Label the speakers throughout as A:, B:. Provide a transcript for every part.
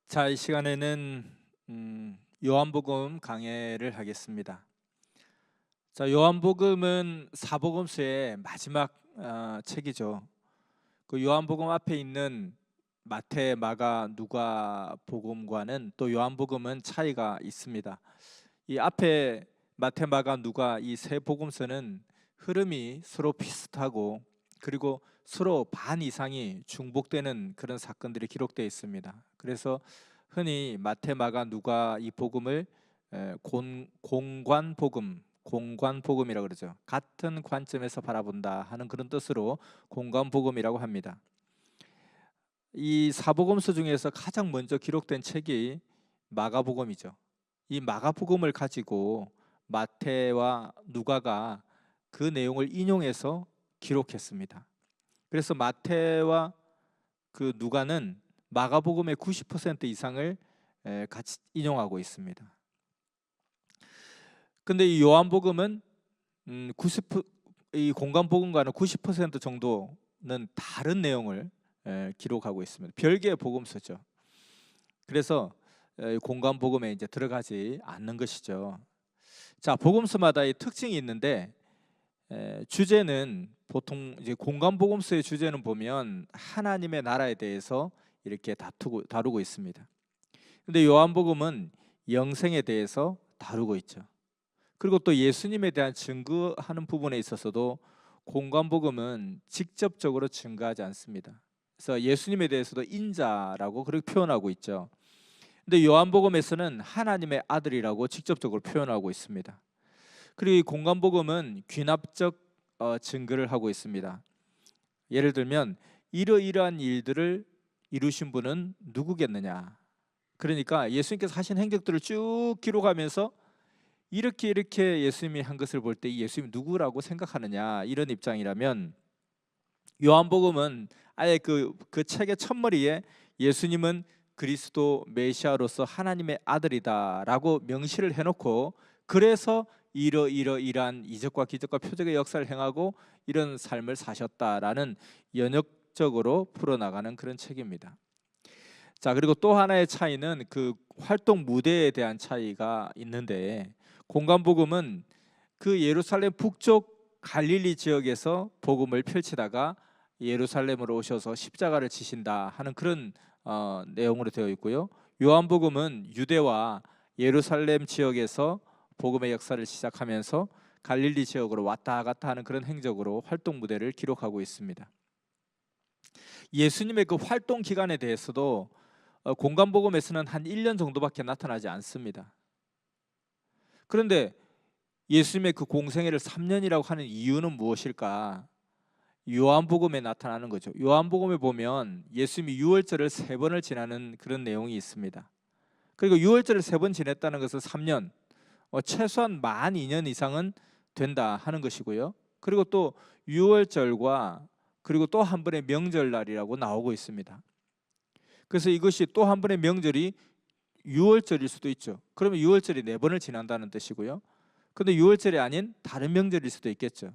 A: 자, 이 시간에는 요한복음 강해를 하겠습니다. 자, 요한복음은 사복음서의 마지막 책이죠. 그 요한복음 앞에 있는 마태, 마가, 누가 복음과는 또 요한복음은 차이가 있습니다. 이 앞에 마태, 마가, 누가 이 세 복음서는 흐름이 서로 비슷하고 그리고 서로 반 이상이 중복되는 그런 사건들이 기록되어 있습니다. 그래서 흔히 마태, 마가, 누가 이 복음을 공관복음, 공관복음이라고 그러죠. 같은 관점에서 바라본다 하는 그런 뜻으로 공관복음이라고 합니다. 이 사복음서 중에서 가장 먼저 기록된 책이 마가복음이죠. 이 마가복음을 가지고 마태와 누가가 그 내용을 인용해서 기록했습니다. 그래서 마태와 그 누가는 마가복음의 90% 이상을 같이 인용하고 있습니다. 근데 이 요한복음은 90이 공관복음과는 90% 정도는 다른 내용을 기록하고 있습니다. 별개의 복음서죠. 그래서 공관복음에 이제 들어가지 않는 것이죠. 자, 복음서마다 이 특징이 있는데 주제는 보통 이제 공관복음서의 주제는 보면 하나님의 나라에 대해서 이렇게 다루고 있습니다. 근데 요한복음은 영생에 대해서 다루고 있죠. 그리고 또 예수님에 대한 증거하는 부분에 있어서도 공관복음은 직접적으로 증거하지 않습니다. 그래서 예수님에 대해서도 인자라고 그렇게 표현하고 있죠. 근데 요한복음에서는 하나님의 아들이라고 직접적으로 표현하고 있습니다. 그리고 이 공관복음은 귀납적 증거를 하고 있습니다. 예를 들면 이러이러한 일들을 이루신 분은 누구겠느냐. 그러니까 예수님께서 하신 행적들을 쭉 기록하면서 이렇게 예수님이 한 것을 볼 때 이 예수님이 누구라고 생각하느냐 이런 입장이라면, 요한복음은 아예 그 책의 첫머리에 예수님은 그리스도 메시아로서 하나님의 아들이다라고 명시를 해놓고, 그래서 이러이러이러한 이적과 기적과 표적의 역사를 행하고 이런 삶을 사셨다라는 연역적으로 풀어나가는 그런 책입니다. 자, 그리고 또 하나의 차이는 그 활동 무대에 대한 차이가 있는데, 공관복음은 그 예루살렘 북쪽 갈릴리 지역에서 복음을 펼치다가 예루살렘으로 오셔서 십자가를 지신다 하는 그런 내용으로 되어 있고요. 요한복음은 유대와 예루살렘 지역에서 복음의 역사를 시작하면서 갈릴리 지역으로 왔다 갔다 하는 그런 행적으로 활동 무대를 기록하고 있습니다. 예수님의 그 활동 기간에 대해서도 공관복음에서는 한 1년 정도밖에 나타나지 않습니다. 그런데 예수님의 그 공생애를 3년이라고 하는 이유는 무엇일까? 요한복음에 나타나는 거죠. 요한복음에 보면 예수님이 유월절을 3번을 지나는 그런 내용이 있습니다. 그리고 유월절을 3번 지냈다는 것은 3년, 최소한 만 2년 이상은 된다 하는 것이고요. 그리고 또 유월절과 그리고 또 한 번의 명절날이라고 나오고 있습니다. 그래서 이것이 또 한 번의 명절이 유월절일 수도 있죠. 그러면 유월절이 4번을 지난다는 뜻이고요. 근데 유월절이 아닌 다른 명절일 수도 있겠죠.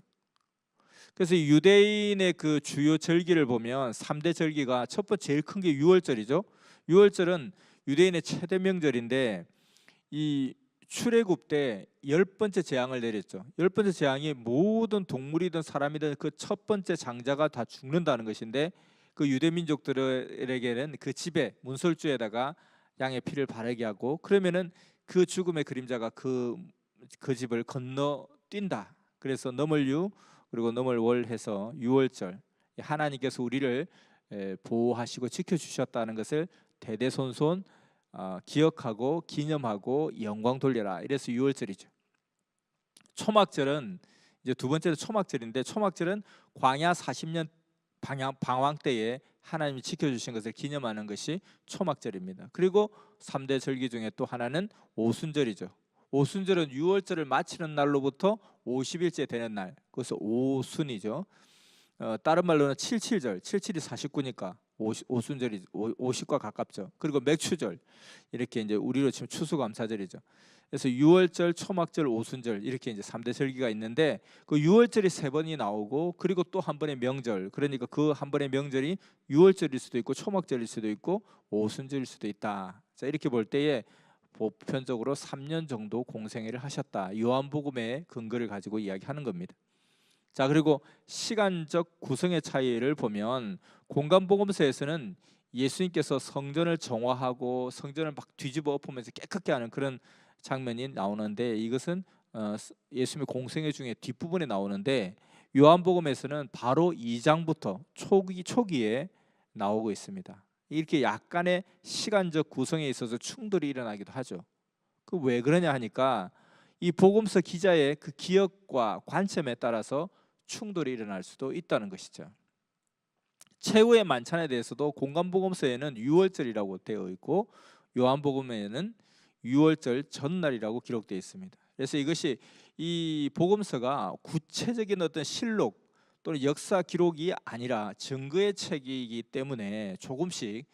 A: 그래서 유대인의 그 주요 절기를 보면 3대 절기가 첫 번째 제일 큰 게 유월절이죠. 유월절은 유대인의 최대 명절인데, 이 출애굽 때 10번째 재앙을 내렸죠. 10번째 재앙이 모든 동물이든 사람이든 그 첫 번째 장자가 다 죽는다는 것인데, 그 유대 민족들에게는 그 집에 문설주에다가 양의 피를 바르게 하고, 그러면은 그 죽음의 그림자가 그 집을 건너 뛴다. 그래서 넘을유 그리고 넘을월 해서 유월절, 하나님께서 우리를 보호하시고 지켜주셨다는 것을 대대손손 기억하고 기념하고 영광 돌려라. 이래서 유월절이죠. 초막절은 이제 두 번째로 초막절인데, 초막절은 광야 40년 방황 때에 하나님이 지켜주신 것을 기념하는 것이 초막절입니다. 그리고 3대 절기 중에 또 하나는 오순절이죠. 오순절은 유월절을 마치는 날로부터 50일째 되는 날, 그래서 오순이죠. 다른 말로는 77절, 77이 49니까 오순절이 50과 가깝죠. 그리고 맥추절, 이렇게 이제 우리로 치면 추수감사절이죠. 그래서 유월절, 초막절, 오순절 이렇게 이제 3대 절기가 있는데 그 유월절이 3번이 나오고 그리고 또 한 번의 명절, 그러니까 그 한 번의 명절이 유월절일 수도 있고 초막절일 수도 있고 오순절일 수도 있다. 자, 이렇게 볼 때에 보편적으로 3년 정도 공생애를 하셨다. 요한복음의 근거를 가지고 이야기하는 겁니다. 자, 그리고 시간적 구성의 차이를 보면 공간복음서에서는 예수님께서 성전을 정화하고 성전을 막 뒤집어 엎으면서 깨끗게 하는 그런 장면이 나오는데 이것은 예수님의 공생애 중에 뒷부분에 나오는데 요한복음에서는 바로 2장부터 초기에 나오고 있습니다. 이렇게 약간의 시간적 구성에 있어서 충돌이 일어나기도 하죠. 그 왜 그러냐 하니까 이 복음서 기자의 그 기억과 관점에 따라서 충돌이 일어날 수도 있다는 것이죠. 최후의 만찬에 대해서도 공간복음서에는 유월절이라고 되어 있고 요한복음에는 유월절 전날이라고 기록되어 있습니다. 그래서 이것이 이 복음서가 구체적인 어떤 실록 또는 역사 기록이 아니라 증거의 책이기 때문에 조금씩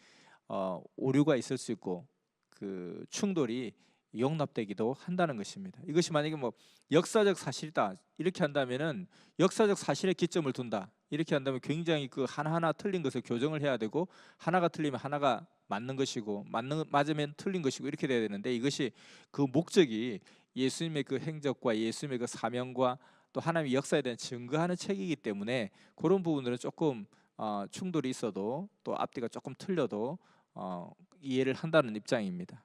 A: 오류가 있을 수 있고 그 충돌이 용납되기도 한다는 것입니다. 이것이 만약에 뭐 역사적 사실이다 이렇게 한다면은 역사적 사실에 기점을 둔다 이렇게 한다면 굉장히 그 하나하나 틀린 것을 교정을 해야 되고 하나가 틀리면 하나가 맞는 것이고 맞으면 틀린 것이고 이렇게 돼야 되는데 이것이 그 목적이 예수님의 그 행적과 예수님의 그 사명과 또 하나님의 역사에 대한 증거하는 책이기 때문에 그런 부분들은 조금 충돌이 있어도 또 앞뒤가 조금 틀려도 이해를 한다는 입장입니다.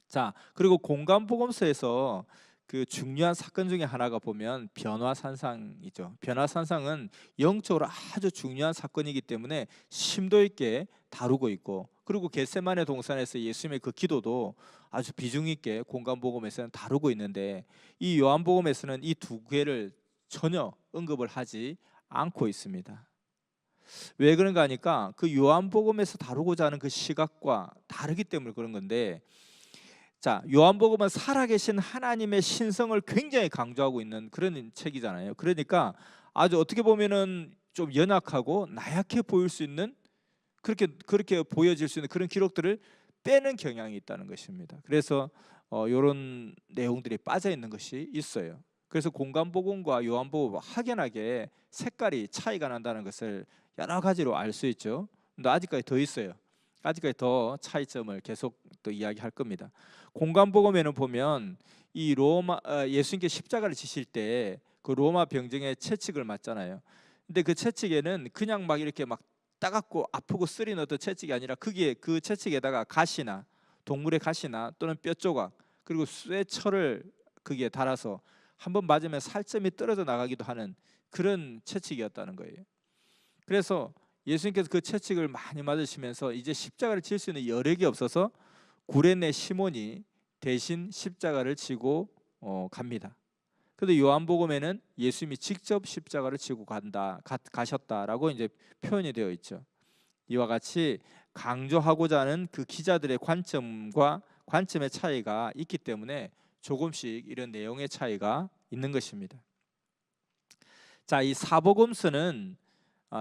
A: 자, 그리고 공간복음서에서 그 중요한 사건 중에 하나가 보면 변화산상이죠. 변화산상은 영적으로 아주 중요한 사건이기 때문에 심도 있게 다루고 있고 그리고 겟세마네 동산에서 예수님의 그 기도도 아주 비중 있게 공간복음에서는 다루고 있는데 이 요한복음에서는 이 두 개를 전혀 언급을 하지 않고 있습니다. 왜 그런가 하니까 그 요한복음에서 다루고자 하는 그 시각과 다르기 때문에 그런 건데 자, 요한복음은 살아계신 하나님의 신성을 굉장히 강조하고 있는 그런 책이잖아요. 그러니까 아주 어떻게 보면은 좀 연약하고 나약해 보일 수 있는 그렇게 보여질 수 있는 그런 기록들을 빼는 경향이 있다는 것입니다. 그래서 이런 내용들이 빠져 있는 것이 있어요. 그래서 공간복음과 요한복음 확연하게 색깔이 차이가 난다는 것을 여러 가지로 알 수 있죠. 근데 아직까지 더 있어요. 아직까지 더 차이점을 계속 또 이야기할 겁니다. 공간복음에는 보면 이 로마 예수님께 십자가를 지실 때 그 로마 병정의 채찍을 맞잖아요. 근데 그 채찍에는 그냥 막 이렇게 막 따갑고 아프고 쓰린 어떤 채찍이 아니라 거기에 그 채찍에다가 가시나 동물의 가시나 또는 뼈 조각 그리고 쇠철을 거기에 달아서 한번 맞으면 살점이 떨어져 나가기도 하는 그런 채찍이었다는 거예요. 그래서 예수님께서 그 채찍을 많이 맞으시면서 이제 십자가를 질 수 있는 여력이 없어서 구레네 시몬이 대신 십자가를 지고 갑니다. 그런데 요한복음에는 예수님이 직접 십자가를 지고 가셨다라고 이제 표현이 되어 있죠. 이와 같이 강조하고자 하는 그 기자들의 관점의 차이가 있기 때문에 조금씩 이런 내용의 차이가 있는 것입니다. 자, 이 사복음서는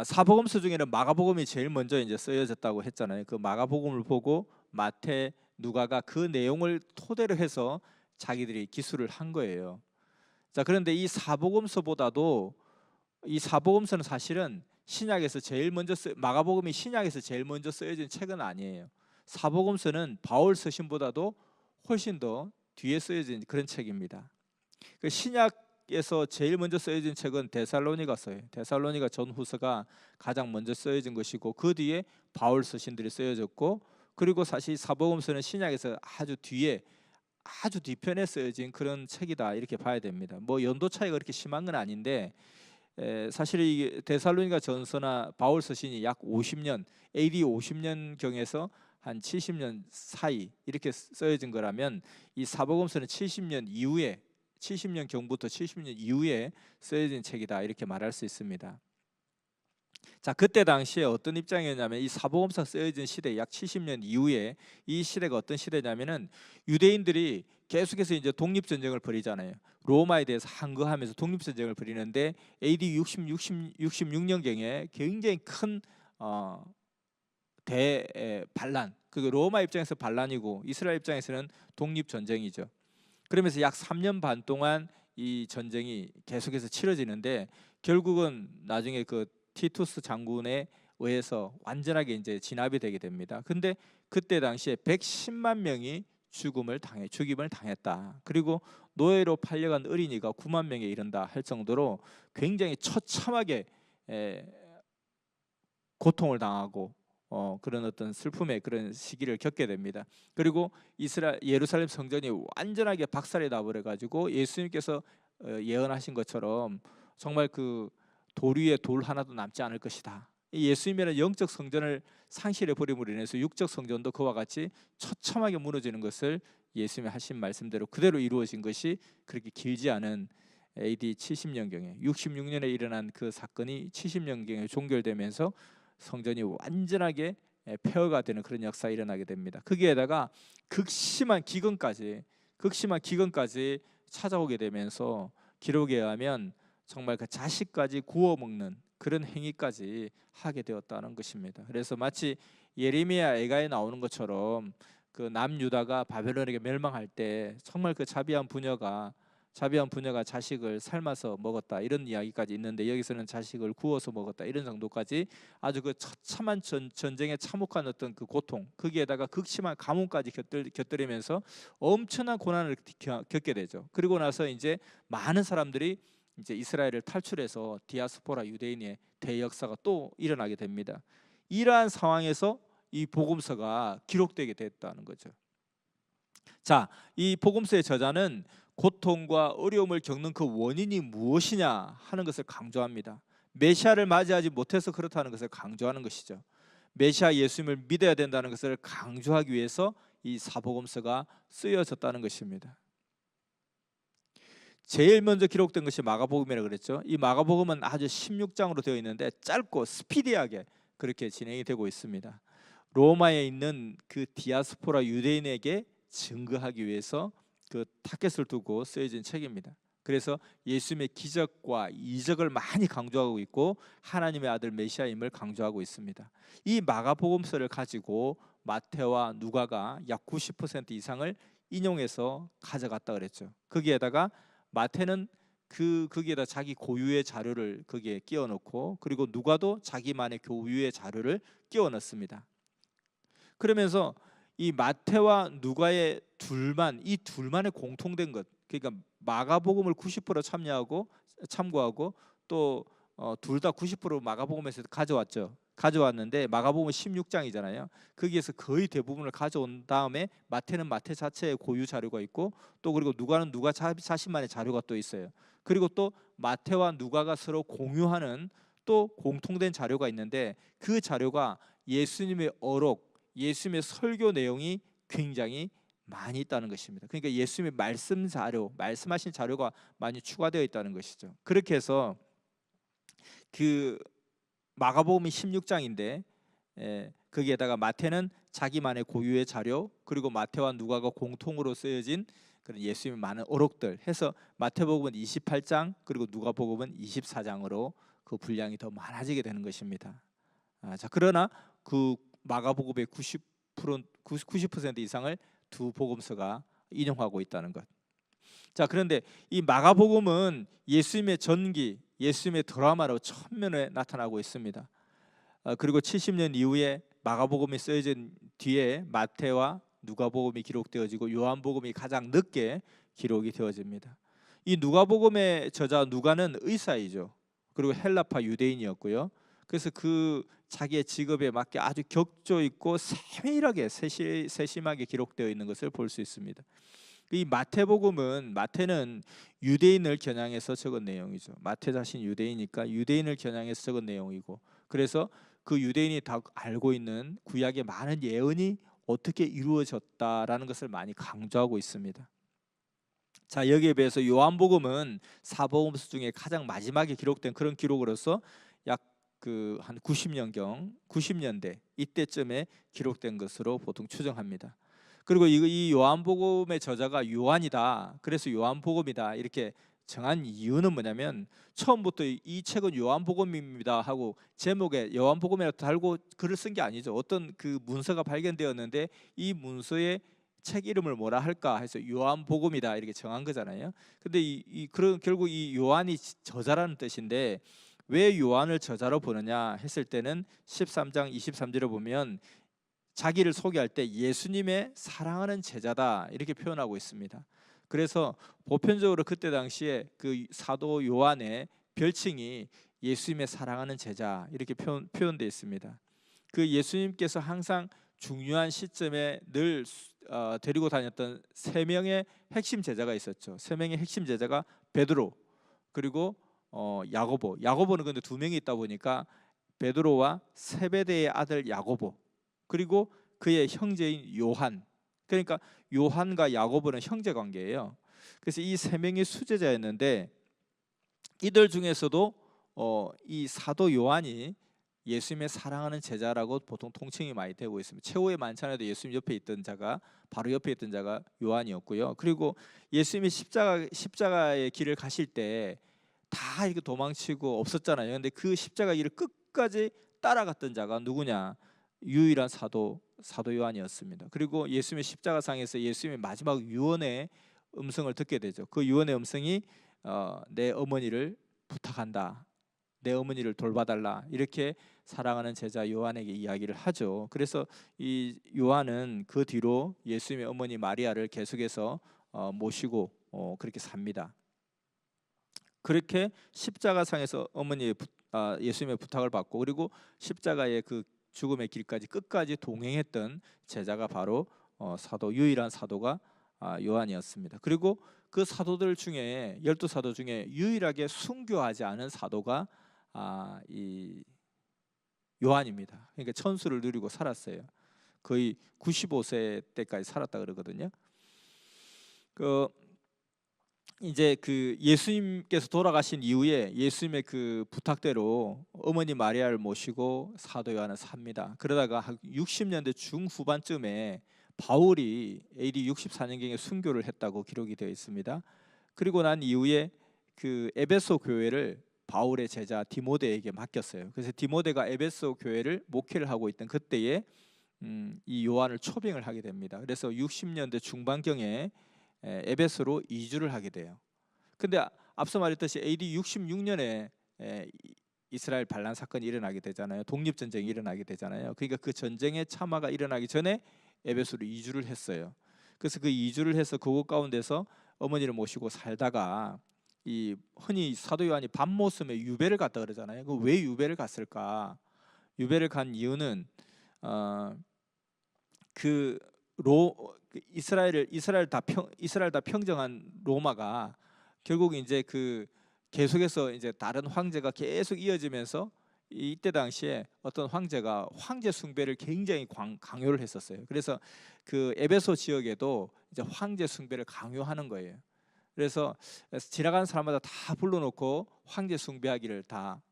A: 사복음서 중에는 마가복음이 제일 먼저 이제 쓰여졌다고 했잖아요. 그 마가복음을 보고 마태, 누가가 그 내용을 토대로 해서 자기들이 기술을 한 거예요. 자, 그런데 이 사복음서는 사실은 신약에서 제일 먼저 마가복음이 신약에서 제일 먼저 쓰여진 책은 아니에요. 사복음서는 바울 서신보다도 훨씬 더 뒤에 쓰여진 그런 책입니다. 그 신약에서 제일 먼저 쓰여진 책은 데살로니가서예요. 데살로니가 전후서가 가장 먼저 쓰여진 것이고 그 뒤에 바울 서신들이 쓰여졌고 그리고 사실 사복음서는 신약에서 아주 뒤편에 쓰여진 그런 책이다 이렇게 봐야 됩니다. 뭐 연도 차이가 그렇게 심한 건 아닌데 사실 이 데살로니가 전서나 바울 서신이 약 50년 AD 50년 경에서 한 70년 사이 이렇게 쓰여진 거라면 이 사복음서는 70년 경부터 70년 이후에 쓰여진 책이다 이렇게 말할 수 있습니다. 자, 그때 당시에 어떤 입장이었냐면 이 사복음서 쓰여진 시대 약 70년 이후에 이 시대가 어떤 시대냐면은 유대인들이 계속해서 이제 독립전쟁을 벌이잖아요. 로마에 대해서 항거하면서 독립전쟁을 벌이는데 AD 66년경에 굉장히 큰 대반란 그 로마 입장에서 반란이고 이스라엘 입장에서는 독립 전쟁이죠. 그러면서 약 3년 반 동안 이 전쟁이 계속해서 치러지는데 결국은 나중에 그 티투스 장군에 의해서 완전하게 이제 진압이 되게 됩니다. 근데 그때 당시에 110만 명이 죽임을 당했다. 그리고 노예로 팔려간 어린이가 9만 명에 이른다 할 정도로 굉장히 처참하게 고통을 당하고 그런 어떤 슬픔의 그런 시기를 겪게 됩니다. 그리고 예루살렘 성전이 완전하게 박살이 나버려 가지고 예수님께서 예언하신 것처럼 정말 그 돌 위에 돌 하나도 남지 않을 것이다. 이 예수님이라는 영적 성전을 상실해 버림으로 인해서 육적 성전도 그와 같이 처참하게 무너지는 것을 예수님이 하신 말씀대로 그대로 이루어진 것이 그렇게 길지 않은 AD 70년경에 66년에 일어난 그 사건이 70년경에 종결되면서 성전이 완전하게 폐허가 되는 그런 역사가 일어나게 됩니다. 거기에다가 극심한 기근까지 찾아오게 되면서 기록에 의하면 정말 그 자식까지 구워 먹는 그런 행위까지 하게 되었다는 것입니다. 그래서 마치 예레미야 애가에 나오는 것처럼 그 남유다가 바벨론에게 멸망할 때 정말 그 자비한 부녀가 자식을 삶아서 먹었다 이런 이야기까지 있는데 여기서는 자식을 구워서 먹었다 이런 정도까지 아주 그 처참한 전쟁에 참혹한 어떤 그 고통 거기에다가 극심한 가뭄까지 곁들이면서 엄청난 고난을 겪게 되죠. 그리고 나서 이제 많은 사람들이 이제 이스라엘을 탈출해서 디아스포라 유대인의 대역사가 또 일어나게 됩니다. 이러한 상황에서 이 복음서가 기록되게 됐다는 거죠. 자, 이 복음서의 저자는 고통과 어려움을 겪는 그 원인이 무엇이냐 하는 것을 강조합니다. 메시아를 맞이하지 못해서 그렇다는 것을 강조하는 것이죠. 메시아 예수님을 믿어야 된다는 것을 강조하기 위해서 이 사복음서가 쓰여졌다는 것입니다. 제일 먼저 기록된 것이 마가복음이라고 그랬죠. 이 마가복음은 아주 16장으로 되어 있는데 짧고 스피디하게 그렇게 진행이 되고 있습니다. 로마에 있는 그 디아스포라 유대인에게 증거하기 위해서 그 타겟을 두고 쓰여진 책입니다. 그래서 예수님의 기적과 이적을 많이 강조하고 있고 하나님의 아들 메시아임을 강조하고 있습니다. 이 마가복음서를 가지고 마태와 누가가 약 90% 이상을 인용해서 가져갔다 그랬죠. 거기에다가 마태는 거기에다 자기 고유의 자료를 거기에 끼워 넣고 그리고 누가도 자기만의 고유의 자료를 끼워 넣습니다. 그러면서 이 마태와 누가의 이 둘만의 공통된 것, 그러니까 마가복음을 90% 참고하고 또 둘 다 90% 마가복음에서 가져왔는데 마가복음은 16장이잖아요. 거기에서 거의 대부분을 가져온 다음에 마태는 마태 자체의 고유 자료가 있고 또 그리고 누가는 누가 자신만의 자료가 또 있어요. 그리고 또 마태와 누가가 서로 공유하는 또 공통된 자료가 있는데 그 자료가 예수님의 어록, 예수님의 설교 내용이 굉장히 많이 있다는 것입니다. 그러니까 예수님의 말씀하신 자료가 많이 추가되어 있다는 것이죠. 그렇게 해서 그 마가복음이 16장인데 거기에다가 마태는 자기만의 고유의 자료 그리고 마태와 누가가 공통으로 쓰여진 그런 예수님의 많은 어록들 해서 마태복음은 28장 그리고 누가복음은 24장으로 그 분량이 더 많아지게 되는 것입니다. 자, 그러나 그 마가복음의 90% 이상을 두 복음서가 인용하고 있다는 것. 자, 그런데 이 마가복음은 예수님의 전기, 예수님의 드라마로 천면에 나타나고 있습니다. 그리고 70년 이후에 마가복음이 쓰여진 뒤에 마태와 누가복음이 기록되어지고 요한복음이 가장 늦게 기록이 되어집니다. 이 누가복음의 저자 누가는 의사이죠. 그리고 헬라파 유대인이었고요. 그래서 그 자기의 직업에 맞게 아주 격조 있고 세밀하게 세심하게 기록되어 있는 것을 볼 수 있습니다. 이 마태는 유대인을 겨냥해서 적은 내용이죠. 마태 자신 유대인이니까 유대인을 겨냥해서 적은 내용이고 그래서 그 유대인이 다 알고 있는 구약의 많은 예언이 어떻게 이루어졌다라는 것을 많이 강조하고 있습니다. 자, 여기에 비해서 요한복음은 사복음서 중에 가장 마지막에 기록된 그런 기록으로서 약 한 90년대 이때쯤에 기록된 것으로 보통 추정합니다. 그리고 이 요한복음의 저자가 요한이다. 그래서 요한복음이다. 이렇게 정한 이유는 뭐냐면 처음부터 이 책은 요한복음입니다 하고 제목에 요한복음이라고 달고 글을 쓴 게 아니죠. 어떤 그 문서가 발견되었는데 이 문서에 책 이름을 뭐라 할까 해서 요한복음이다 이렇게 정한 거잖아요. 근데 그런 결국 이 요한이 저자라는 뜻인데 왜 요한을 저자로 보느냐 했을 때는 13장 23절을 보면 자기를 소개할 때 예수님의 사랑하는 제자다 이렇게 표현하고 있습니다. 그래서 보편적으로 그때 당시에 그 사도 요한의 별칭이 예수님의 사랑하는 제자 이렇게 표현되어 있습니다. 그 예수님께서 항상 중요한 시점에 늘 데리고 다녔던 세 명의 핵심 제자가 있었죠. 세 명의 핵심 제자가 베드로 그리고 야고보. 야고보는 근데 두 명이 있다 보니까 베드로와 세베대의 아들 야고보 그리고 그의 형제인 요한. 그러니까 요한과 야고보는 형제 관계예요. 그래서 이 세 명이 수제자였는데 이들 중에서도 이 사도 요한이 예수님의 사랑하는 제자라고 보통 통칭이 많이 되고 있습니다. 최후의 만찬에도 예수님 옆에 있던 자가 바로 옆에 있던 자가 요한이었고요. 그리고 예수님이 십자가의 길을 가실 때 다 이렇게 도망치고 없었잖아요. 근데 그 십자가 길을 끝까지 따라갔던 자가 누구냐? 유일한 사도 요한이었습니다. 그리고 예수님의 십자가상에서 예수님의 마지막 유언의 음성을 듣게 되죠. 그 유언의 음성이 내 어머니를 부탁한다. 내 어머니를 돌봐달라. 이렇게 사랑하는 제자 요한에게 이야기를 하죠. 그래서 이 요한은 그 뒤로 예수님의 어머니 마리아를 계속해서 모시고 그렇게 삽니다. 그렇게 십자가상에서 예수님의 부탁을 받고 그리고 십자가의 그 죽음의 길까지 끝까지 동행했던 제자가 바로 유일한 사도가 요한이었습니다. 그리고 그 사도들 중에 12사도 중에 유일하게 순교하지 않은 사도가 이 요한입니다. 그러니까 천수를 누리고 살았어요. 거의 95세 때까지 살았다 그러거든요. 이제 그 예수님께서 돌아가신 이후에 예수님의 그 부탁대로 어머니 마리아를 모시고 사도 요한은 삽니다. 그러다가 한 60년대 중후반쯤에 바울이 AD 64년경에 순교를 했다고 기록이 되어 있습니다. 그리고 난 이후에 그 에베소 교회를 바울의 제자 디모데에게 맡겼어요. 그래서 디모데가 에베소 교회를 목회를 하고 있던 그때에 이 요한을 초빙을 하게 됩니다. 그래서 60년대 중반경에 에베소로 이주를 하게 돼요. 근데 앞서 말했듯이 AD 66년에 이스라엘 반란 사건이 일어나게 되잖아요. 독립 전쟁이 일어나게 되잖아요. 그러니까 그 전쟁의 참화가 일어나기 전에 에베소로 이주를 했어요. 그래서 그 이주를 해서 그곳 가운데서 어머니를 모시고 살다가 이 흔히 사도 요한이 밤모섬에 유배를 갔다 그러잖아요. 그 왜 유배를 갔을까? 유배를 간 이유는 이스라엘 다 평정한 로마가 결국 이제 그 계속해서 이제 다른 황제가 계속 이어지면서 이때 당시에 어떤 황제가 황제 숭배를 굉장히 강요를 했었어요. 그래서 그 에베소 지역에도 이제 황제 숭배를 강요하는 거예요. 그래서 지나가는 사람마다 다 불러놓고 황제 숭배하기를 다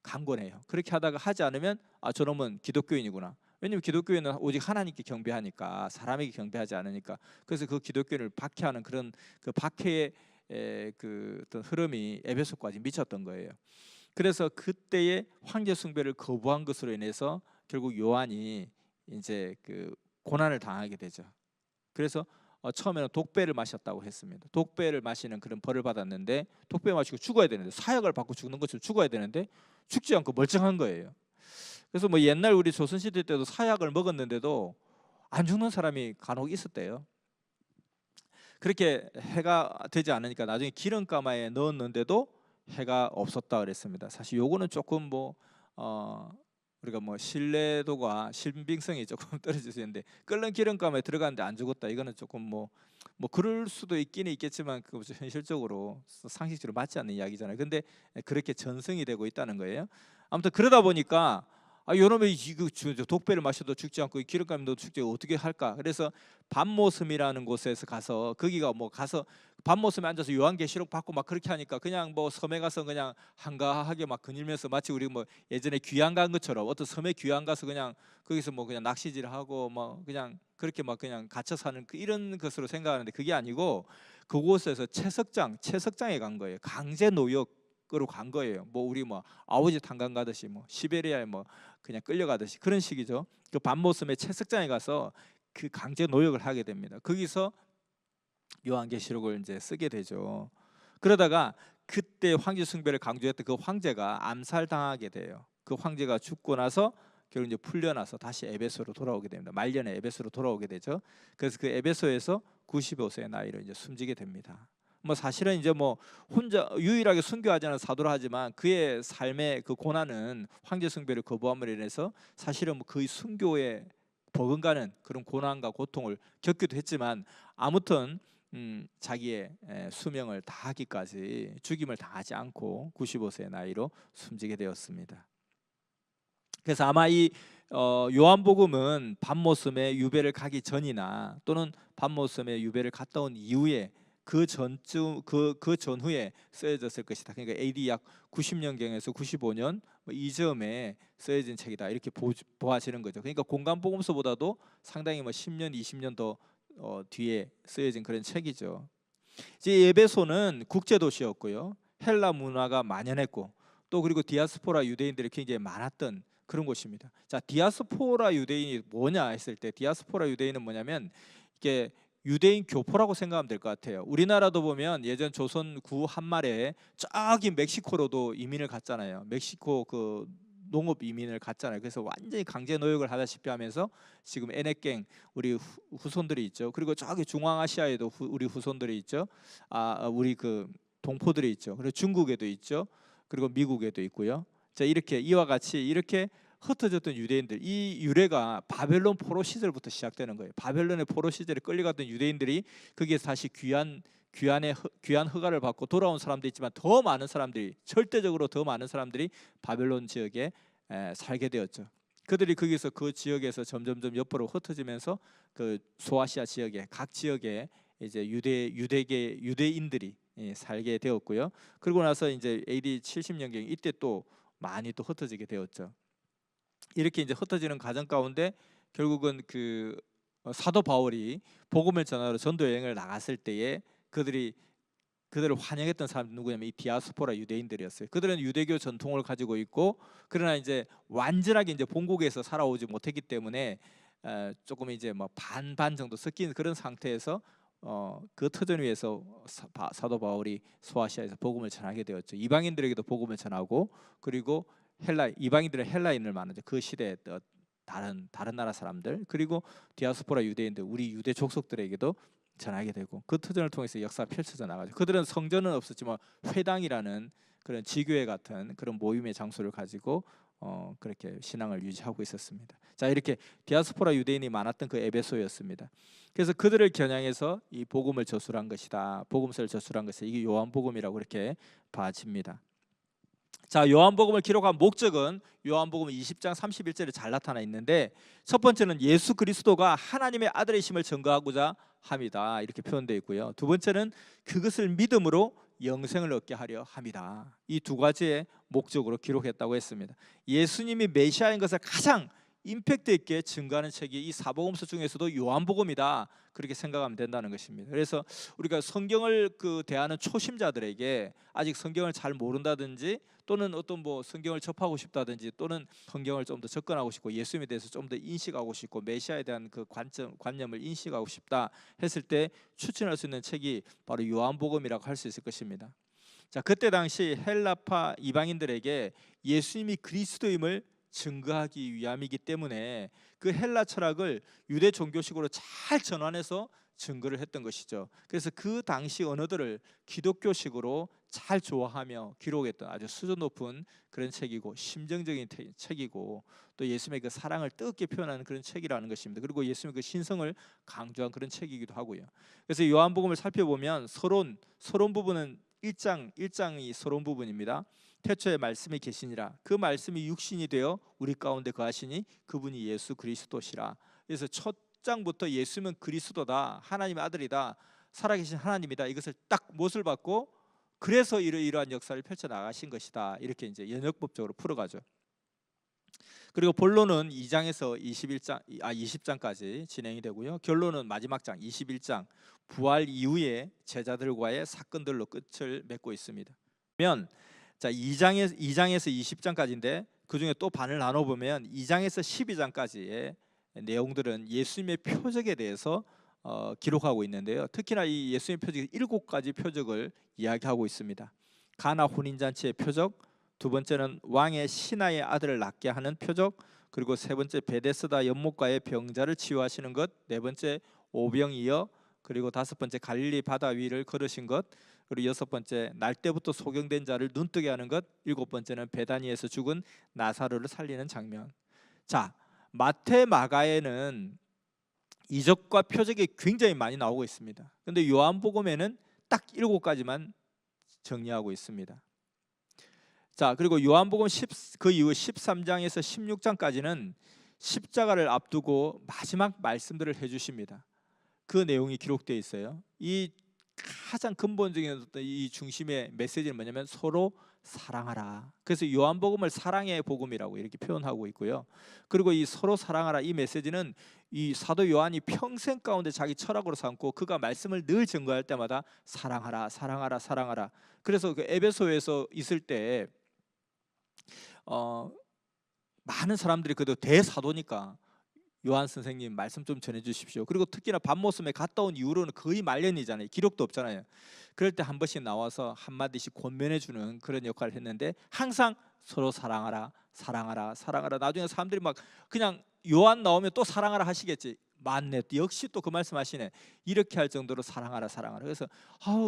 A: 강권해요. 그렇게 하다가 하지 않으면 저놈은 기독교인이구나. 왜냐하면 기독교인은 오직 하나님께 경배하니까 사람에게 경배하지 않으니까. 그래서 그 기독교인을 박해하는 그런 그 박해의 그 어떤 흐름이 에베소까지 미쳤던 거예요. 그래서 그때의 황제 숭배를 거부한 것으로 인해서 결국 요한이 이제 그 고난을 당하게 되죠. 그래서 처음에는 독배를 마셨다고 했습니다. 독배를 마시는 그런 벌을 받았는데 독배 마시고 죽어야 되는데 사약을 받고 죽는 것처럼 죽어야 되는데 죽지 않고 멀쩡한 거예요. 그래서 뭐 옛날 우리 조선시대 때도 사약을 먹었는데도 안 죽는 사람이 간혹 있었대요. 그렇게 해가 되지 않으니까 나중에 기름가마에 넣었는데도 해가 없었다 그랬습니다. 사실 요거는 조금 우리가 신뢰도가 신빙성이 조금 떨어질 수 있는데 끓는 기름감에 들어갔는데 안 죽었다 이거는 조금 뭐 그럴 수도 있기는 있겠지만 그 현실적으로 상식적으로 맞지 않는 이야기잖아요. 근데 그렇게 전승이 되고 있다는 거예요. 아무튼 그러다 보니까 요놈의 이거 독배를 마셔도 죽지 않고 기름감에 넣어도 죽지 어떻게 할까? 그래서 밤모섬이라는 곳에서 가서 거기가 가서 밤모섬에 앉아서 요한계시록 받고 막 그렇게 하니까 그냥 섬에 가서 그냥 한가하게 막 거닐면서 마치 우리 예전에 귀향 간 것처럼 어떤 섬에 귀향 가서 그냥 거기서 그냥 낚시질하고 그냥 그렇게 그냥 갇혀 사는 이런 것으로 생각하는데 그게 아니고 그곳에서 채석장에 간 거예요. 강제 노역으로 간 거예요. 뭐 우리 뭐 아우지 탄광 가듯이 뭐 시베리아에 뭐 그냥 끌려가듯이 그런 식이죠. 그 반모섬의 채석장에 가서 그 강제 노역을 하게 됩니다. 거기서 요한계시록을 이제 쓰게 되죠. 그러다가 그때 황제 숭배를 강조했던 그 황제가 암살당하게 돼요. 그 황제가 죽고 나서 결국 이제 풀려나서 다시 에베소로 돌아오게 됩니다. 말년에 에베소로 돌아오게 되죠. 그래서 그 에베소에서 95세의 나이로 이제 숨지게 됩니다. 뭐 사실은 이제 뭐 혼자 유일하게 순교하지 않은 사도라 하지만 그의 삶의 그 고난은 황제 숭배를 거부함으로 인해서 사실은 뭐 거의 순교에 버금가는 그런 고난과 고통을 겪기도 했지만 아무튼 자기의 수명을 다하기까지 죽임을 당하지 않고 95세의 나이로 숨지게 되었습니다. 그래서 아마 이 요한복음은 밤모섬에 유배를 가기 전이나 또는 밤모섬에 유배를 갔다 온 이후에 그 전후에 쓰여졌을 것이다. 그러니까 AD 약 90년경에서 95년 이즈음에 쓰여진 책이다. 이렇게 보아지는 거죠. 그러니까 공간복음서보다도 상당히 뭐 10년, 20년 더 뒤에 쓰여진 그런 책이죠. 이제 에베소는 국제 도시였고요. 헬라 문화가 만연했고 또 그리고 디아스포라 유대인들이 굉장히 많았던 그런 곳입니다. 자, 디아스포라 유대인이 뭐냐 했을 때 디아스포라 유대인은 뭐냐면 이게 유대인 교포라고 생각하면 될 것 같아요. 우리나라도 보면 예전 조선 구 한말에 저기 멕시코로도 이민을 갔잖아요. 멕시코 그 농업 이민을 갔잖아요. 그래서 완전히 강제 노역을 하다시피 하면서 지금 에넥갱 우리 후손들이 있죠. 그리고 저기 중앙아시아에도 우리 후손들이 있죠. 우리 그 동포들이 있죠. 그리고 중국에도 있죠. 그리고 미국에도 있고요. 자, 이렇게 이와 같이 이렇게 흩어졌던 유대인들, 이 유래가 바벨론 포로 시절부터 시작되는 거예요. 바벨론의 포로 시절에 끌려갔던 유대인들이 거기에서 다시 귀한 허가를 받고 돌아온 사람도 있지만 더 많은 사람들이, 절대적으로 더 많은 사람들이 바벨론 지역에 살게 되었죠. 그들이 거기서 그 지역에서 점점점 옆으로 흩어지면서 그 소아시아 지역에 각 지역에 이제 유대인들이 살게 되었고요. 그리고 나서 이제 AD 70년경 이때 또 많이 또 흩어지게 되었죠. 이렇게 이제 흩어지는 과정 가운데 결국은 그 사도 바울이 복음을 전하러 전도 여행을 나갔을 때에 그들을 환영했던 사람이 누구냐면 이 디아스포라 유대인들이었어요. 그들은 유대교 전통을 가지고 있고 그러나 이제 완전하게 이제 본국에서 살아오지 못했기 때문에 조금 이제 뭐 반반 정도 섞인 그런 상태에서 그 터전 위에서 사도 바울이 소아시아에서 복음을 전하게 되었죠. 이방인들에게도 복음을 전하고 그리고 이방인들의 헬라인을 말하죠. 그 시대의 다른 나라 사람들 그리고 디아스포라 유대인들 우리 유대 족속들에게도 전하게 되고 그 터전을 통해서 역사가 펼쳐져 나가죠. 그들은 성전은 없었지만 회당이라는 그런 지교회 같은 그런 모임의 장소를 가지고 그렇게 신앙을 유지하고 있었습니다. 자, 이렇게 디아스포라 유대인이 많았던 그 에베소였습니다. 그래서 그들을 겨냥해서 이 복음을 저술한 것이다. 복음서를 저술한 것이 이게 요한복음이라고 이렇게 봐집니다. 자, 요한복음을 기록한 목적은 요한복음 20장 31절에 잘 나타나 있는데 첫 번째는 예수 그리스도가 하나님의 아들이심을 증거하고자 함이다. 이렇게 표현되어 있고요. 두 번째는 그것을 믿음으로 영생을 얻게 하려 함이다. 이 두 가지의 목적으로 기록했다고 했습니다. 예수님이 메시아인 것을 가장 임팩트 있게 증거하는 책이 이 사복음서 중에서도 요한복음이다. 그렇게 생각하면 된다는 것입니다. 그래서 우리가 성경을 대하는 초심자들에게 아직 성경을 잘 모른다든지 또는 어떤 뭐 성경을 접하고 싶다든지 또는 성경을 좀 더 접근하고 싶고 예수님에 대해서 좀 더 인식하고 싶고 메시아에 대한 그 관념을 인식하고 싶다 했을 때 추천할 수 있는 책이 바로 요한복음이라고 할 수 있을 것입니다. 자, 그때 당시 헬라파 이방인들에게 예수님이 그리스도임을 증거하기 위함이기 때문에 그 헬라 철학을 유대 종교식으로 잘 전환해서 증거를 했던 것이죠. 그래서 그 당시 언어들을 기독교식으로 잘 조화하며 기록했던 아주 수준 높은 그런 책이고 심정적인 책이고 또 예수님의 그 사랑을 뜨겁게 표현하는 그런 책이라는 것입니다. 그리고 예수님의 그 신성을 강조한 그런 책이기도 하고요. 그래서 요한복음을 살펴보면 서론 부분은 1장이 서론 부분입니다. 태초에 말씀이 계시니라 그 말씀이 육신이 되어 우리 가운데 거하시니 그분이 예수 그리스도시라. 그래서 첫 장부터 예수님은 그리스도다, 하나님의 아들이다, 살아계신 하나님이다, 이것을 딱 못을 받고 그래서 이러한 역사를 펼쳐 나가신 것이다. 이렇게 이제 연역법적으로 풀어가죠. 그리고 본론은 2장에서 20장까지 진행이 되고요. 결론은 마지막 장 21장 부활 이후에 제자들과의 사건들로 끝을 맺고 있습니다. 그러면 자 2장에서 20장까지인데 그 중에 또 반을 나눠 보면 2장에서 12장까지의 내용들은 예수님의 표적에 대해서 기록하고 있는데요. 특히나 이 예수님의 표적이 7가지 표적을 이야기하고 있습니다. 가나 혼인잔치의 표적, 두 번째는 왕의 신하의 아들을 낳게 하는 표적, 그리고 세 번째 베데스다 연못가의 병자를 치유하시는 것, 네 번째 오병이어, 그리고 다섯 번째 갈릴리 바다 위를 걸으신 것, 그리고 여섯 번째 날 때부터 소경된 자를 눈뜨게 하는 것, 일곱 번째는 베다니에서 죽은 나사로를 살리는 장면. 자, 마태 마가에는 이적과 표적이 굉장히 많이 나오고 있습니다. 그런데 요한복음에는 딱 7가지만 정리하고 있습니다. 자, 그리고 요한복음 그 이후 13장에서 16장까지는 십자가를 앞두고 마지막 말씀들을 해주십니다. 그 내용이 기록되어 있어요. 이 가장 근본적인 어떤 이 중심의 메시지는 뭐냐면 서로 사랑하라. 그래서 요한복음을 사랑의 복음이라고 이렇게 표현하고 있고요. 그리고 이 서로 사랑하라 이 메시지는 이 사도 요한이 평생 가운데 자기 철학으로 삼고 그가 말씀을 늘 증거할 때마다 사랑하라, 사랑하라, 사랑하라. 그래서 그 에베소에서 있을 때 많은 사람들이 그래도 대사도니까 요한 선생님 말씀 좀 전해 주십시오. 그리고 특히나 밤모섬에 갔다 온 이후로는 거의 말년이잖아요. 기록도 없잖아요. 그럴 때 한 번씩 나와서 한마디씩 권면해 주는 그런 역할을 했는데 항상 서로 사랑하라, 사랑하라, 사랑하라. 나중에 사람들이 막 그냥 요한 나오면 또 사랑하라 하시겠지. 맞네. 역시 또 그 말씀 하시네. 이렇게 할 정도로 사랑하라, 사랑하라. 그래서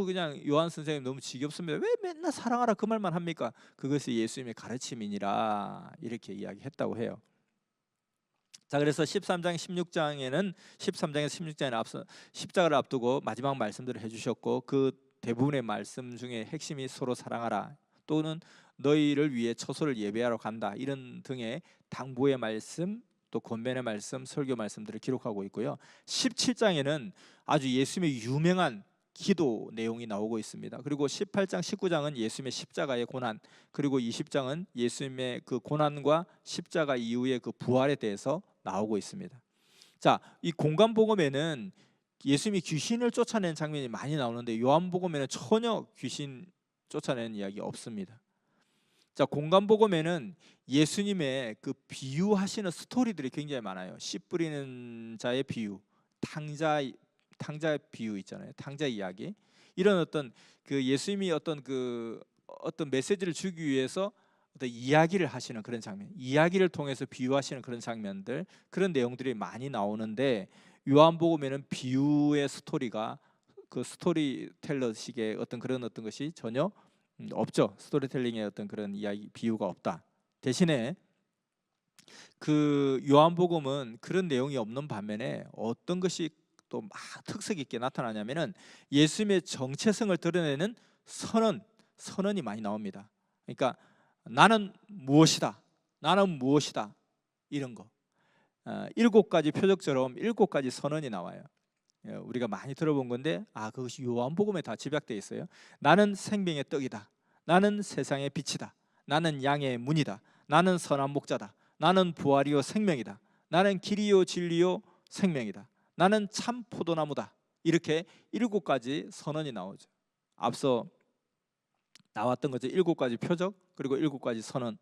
A: 그냥 요한 선생님 너무 지겹습니다. 왜 맨날 사랑하라 그 말만 합니까? 그것이 예수님의 가르침이니라 이렇게 이야기했다고 해요. 자, 그래서 13장 16장에는 13장에서 16장에 앞서 십자가를 앞두고 마지막 말씀들을 해주셨고 그 대부분의 말씀 중에 핵심이 서로 사랑하라 또는 너희를 위해 처소를 예배하러 간다 이런 등의 당부의 말씀 또 권면의 말씀 설교 말씀들을 기록하고 있고요. 17장에는 아주 예수님의 유명한 기도 내용이 나오고 있습니다. 그리고 18장 19장은 예수님의 십자가의 고난, 그리고 20장은 예수님의 그 고난과 십자가 이후의 그 부활에 대해서 나오고 있습니다. 자, 이 공간복음에는 예수님이 귀신을 쫓아내는 장면이 많이 나오는데 요한복음에는 전혀 귀신 쫓아내는 이야기 없습니다. 자, 공간복음에는 예수님의 그 비유하시는 스토리들이 굉장히 많아요. 씨 뿌리는 자의 비유, 탕자 비유 있잖아요. 탕자 이야기. 이런 어떤 그 예수님이 어떤 메시지를 주기 위해서 어떤 이야기를 하시는 그런 장면, 이야기를 통해서 비유하시는 그런 장면들, 그런 내용들이 많이 나오는데 요한복음에는 비유의 스토리가 그 스토리텔러식의 어떤 것이 전혀 없죠. 스토리텔링의 어떤 그런 이야기 비유가 없다. 대신에 그 요한복음은 그런 내용이 없는 반면에 어떤 것이 또 막 특색 있게 나타나냐면은 예수님의 정체성을 드러내는 선언이 많이 나옵니다. 그러니까 나는 무엇이다, 나는 무엇이다 이런 거 7가지 표적처럼 7가지 선언이 나와요. 우리가 많이 들어본 건데 그것이 요한복음에 다 집약되어 있어요. 나는 생명의 떡이다, 나는 세상의 빛이다, 나는 양의 문이다, 나는 선한 목자다, 나는 부활이요 생명이다, 나는 길이요 진리요 생명이다, 나는 참 포도나무다. 이렇게 7가지 선언이 나오죠. 앞서 나왔던 거죠. 7가지 표적 그리고 7가지 선언.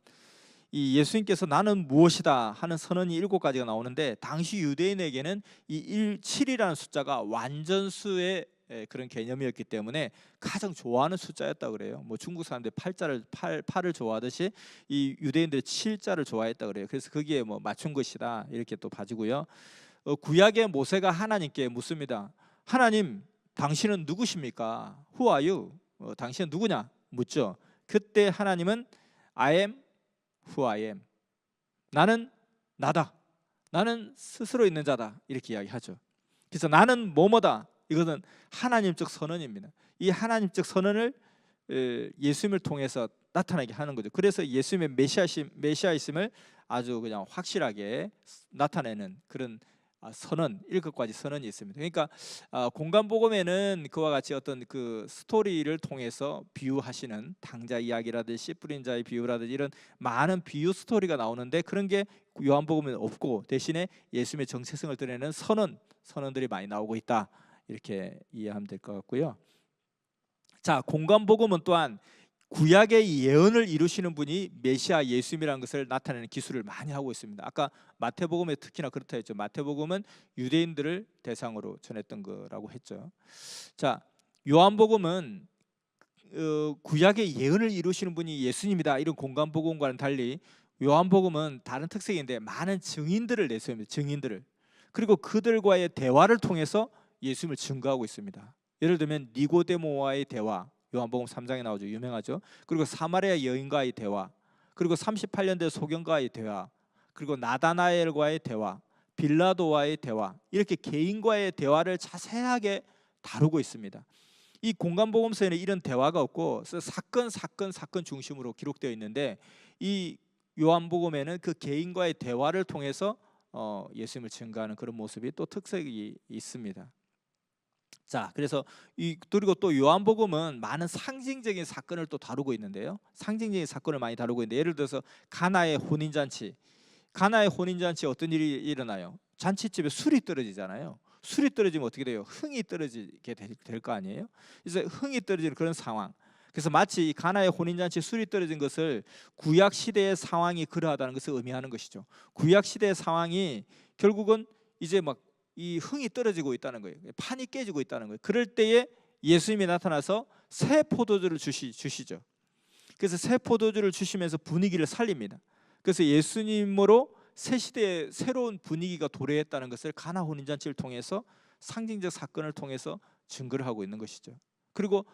A: 이 예수님께서 나는 무엇이다 하는 선언이 7가지가 나오는데 당시 유대인에게는 이 7이라는 숫자가 완전수의 그런 개념이었기 때문에 가장 좋아하는 숫자였다 그래요. 뭐 중국 사람들 8을 좋아하듯이 이 유대인들 7자를 좋아했다 그래요. 그래서 거기에 뭐 맞춘 것이다 이렇게 또 봐지고요. 구약의 모세가 하나님께 묻습니다. 하나님, 당신은 누구십니까? Who are you? 당신은 누구냐? 묻죠. 그때 하나님은 I am who I am. 나는 나다. 나는 스스로 있는 자다. 이렇게 이야기하죠. 그래서 나는 뭐뭐다. 이것은 하나님적 선언입니다. 이 하나님적 선언을 예수님을 통해서 나타나게 하는 거죠. 그래서 예수님의 메시아이심을 아주 그냥 확실하게 나타내는 그런 선언, 7가지 선언이 있습니다. 그러니까 공간복음에는 그와 같이 어떤 그 스토리를 통해서 비유하시는 당자 이야기라든지 씨 뿌린 자의 비유라든지 이런 많은 비유 스토리가 나오는데 그런 게 요한복음은 없고 대신에 예수님의 정체성을 드러내는 선언들이 많이 나오고 있다. 이렇게 이해하면 될 것 같고요. 자, 공관복음은 또한 구약의 예언을 이루시는 분이 메시아 예수님이라는 것을 나타내는 기술을 많이 하고 있습니다. 아까 마태복음에 특히나 그렇다 했죠. 마태복음은 유대인들을 대상으로 전했던 거라고 했죠. 자, 요한복음은 구약의 예언을 이루시는 분이 예수님이다, 이런 공관복음과는 달리 요한복음은 다른 특색인데 많은 증인들을 내세웁니다. 증인들을. 그리고 그들과의 대화를 통해서 예수님을 증거하고 있습니다. 예를 들면 니고데모와의 대화, 요한복음 3장에 나오죠. 유명하죠. 그리고 사마리아 여인과의 대화, 그리고 38년대 소경과의 대화, 그리고 나다나엘과의 대화, 빌라도와의 대화, 이렇게 개인과의 대화를 자세하게 다루고 있습니다. 이 공관복음서에는 이런 대화가 없고 사건 중심으로 기록되어 있는데, 이 요한복음에는 그 개인과의 대화를 통해서 예수님을 증거하는 그런 모습이 또 특색이 있습니다. 자, 그래서 그리고 또 요한복음은 많은 상징적인 사건을 또 다루고 있는데요. 상징적인 사건을 많이 다루고 있는데, 예를 들어서 가나의 혼인잔치. 가나의 혼인잔치에 어떤 일이 일어나요? 잔치집에 술이 떨어지잖아요. 술이 떨어지면 어떻게 돼요? 흥이 떨어지게 될 거 아니에요? 그래서 흥이 떨어지는 그런 상황. 그래서 마치 이 가나의 혼인잔치에 술이 떨어진 것을 구약 시대의 상황이 그러하다는 것을 의미하는 것이죠. 구약 시대의 상황이 결국은 이제 막 이 흥이 떨어지고 있다는 거예요. 판이 깨지고 있다는 거예요. 그럴 때에 예수님이 나타나서 새 포도주를 주시죠. 그래서 새 포도주를 주시면서 분위기를 살립니다. 그래서 예수님으로 새 시대의 새로운 분위기가 도래했다는 것을 가나 혼인잔치를 통해서, 상징적 사건을 통해서 증거를 하고 있는 것이죠. 그리고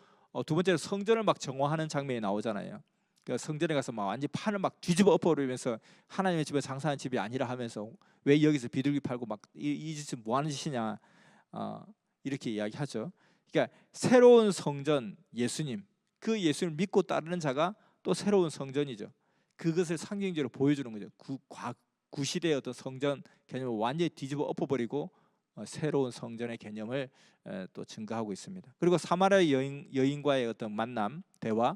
A: 두 번째로 성전을 막 정화하는 장면이 나오잖아요. 그러니까 성전에 가서 막 완전 판을 막 뒤집어 엎어버리면서 하나님의 집에 장사하는 집이 아니라 하면서, 왜 여기서 비둘기 팔고 막 이 짓은 뭐 하는 짓이냐, 이렇게 이야기하죠. 그러니까 새로운 성전 예수님, 그 예수님을 믿고 따르는 자가 또 새로운 성전이죠. 그것을 상징적으로 보여주는 거죠. 구시대의 어떤 성전 개념을 완전히 뒤집어 엎어버리고 새로운 성전의 개념을 또 증거하고 있습니다. 그리고 사마리아 여인과의 어떤 만남, 대화.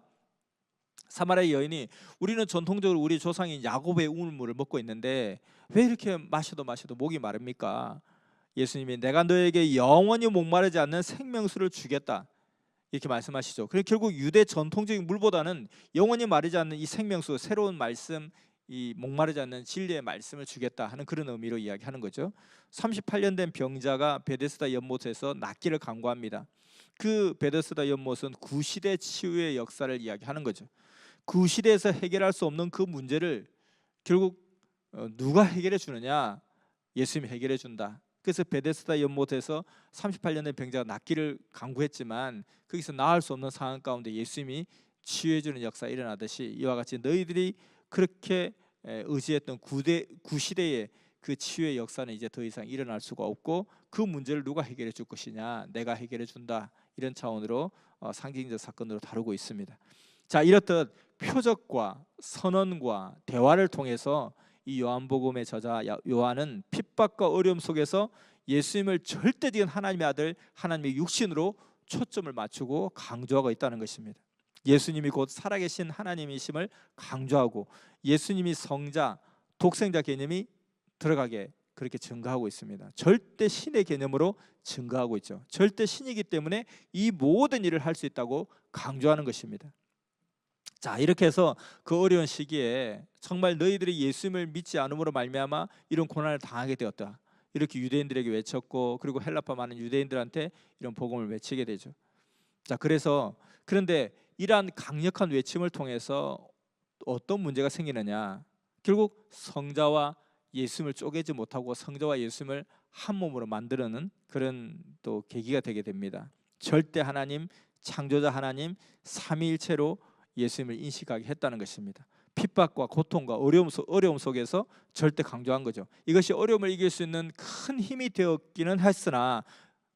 A: 사마리아 여인이, 우리는 전통적으로 우리 조상인 야곱의 우물물을 먹고 있는데 왜 이렇게 마셔도 목이 마릅니까? 예수님이 내가 너에게 영원히 목마르지 않는 생명수를 주겠다, 이렇게 말씀하시죠. 그래서 결국 유대 전통적인 물보다는 영원히 마르지 않는 이 생명수, 새로운 말씀, 이 목마르지 않는 진리의 말씀을 주겠다 하는 그런 의미로 이야기하는 거죠. 38년 된 병자가 베데스다 연못에서 낫기를 간구합니다. 그 베데스다 연못은 구시대 치유의 역사를 이야기하는 거죠. 구시대에서 해결할 수 없는 그 문제를 결국 누가 해결해 주느냐? 예수님이 해결해 준다. 그래서 베데스다 연못에서 38년 된 병자가 낫기를 간구했지만 거기서 나을 수 없는 상황 가운데 예수님이 치유해 주는 역사가 일어나듯이, 이와 같이 너희들이 그렇게 의지했던 구시대의 그 치유의 역사는 이제 더 이상 일어날 수가 없고, 그 문제를 누가 해결해 줄 것이냐? 내가 해결해 준다. 이런 차원으로 상징적 사건으로 다루고 있습니다. 자, 이렇듯 표적과 선언과 대화를 통해서 이 요한복음의 저자 요한은 핍박과 어려움 속에서 예수님을 절대적인 하나님의 아들, 하나님의 육신으로 초점을 맞추고 강조하고 있다는 것입니다. 예수님이 곧 살아계신 하나님이심을 강조하고, 예수님이 성자, 독생자 개념이 들어가게 그렇게 증거하고 있습니다. 절대 신의 개념으로 증거하고 있죠. 절대 신이기 때문에 이 모든 일을 할 수 있다고 강조하는 것입니다. 자, 이렇게 해서 그 어려운 시기에 정말 너희들이 예수님을 믿지 않음으로 말미암아 이런 고난을 당하게 되었다, 이렇게 유대인들에게 외쳤고, 그리고 헬라파 많은 유대인들한테 이런 복음을 외치게 되죠. 자, 그런데 이러한 강력한 외침을 통해서 어떤 문제가 생기느냐? 결국 성자와 예수님을 쪼개지 못하고 성자와 예수님을 한 몸으로 만드는 그런 또 계기가 되게 됩니다. 절대 하나님, 창조자 하나님, 삼위일체로 예수님을 인식하게 했다는 것입니다. 핍박과 고통과 어려움 속에서 절대 강조한 거죠. 이것이 어려움을 이길 수 있는 큰 힘이 되었기는 했으나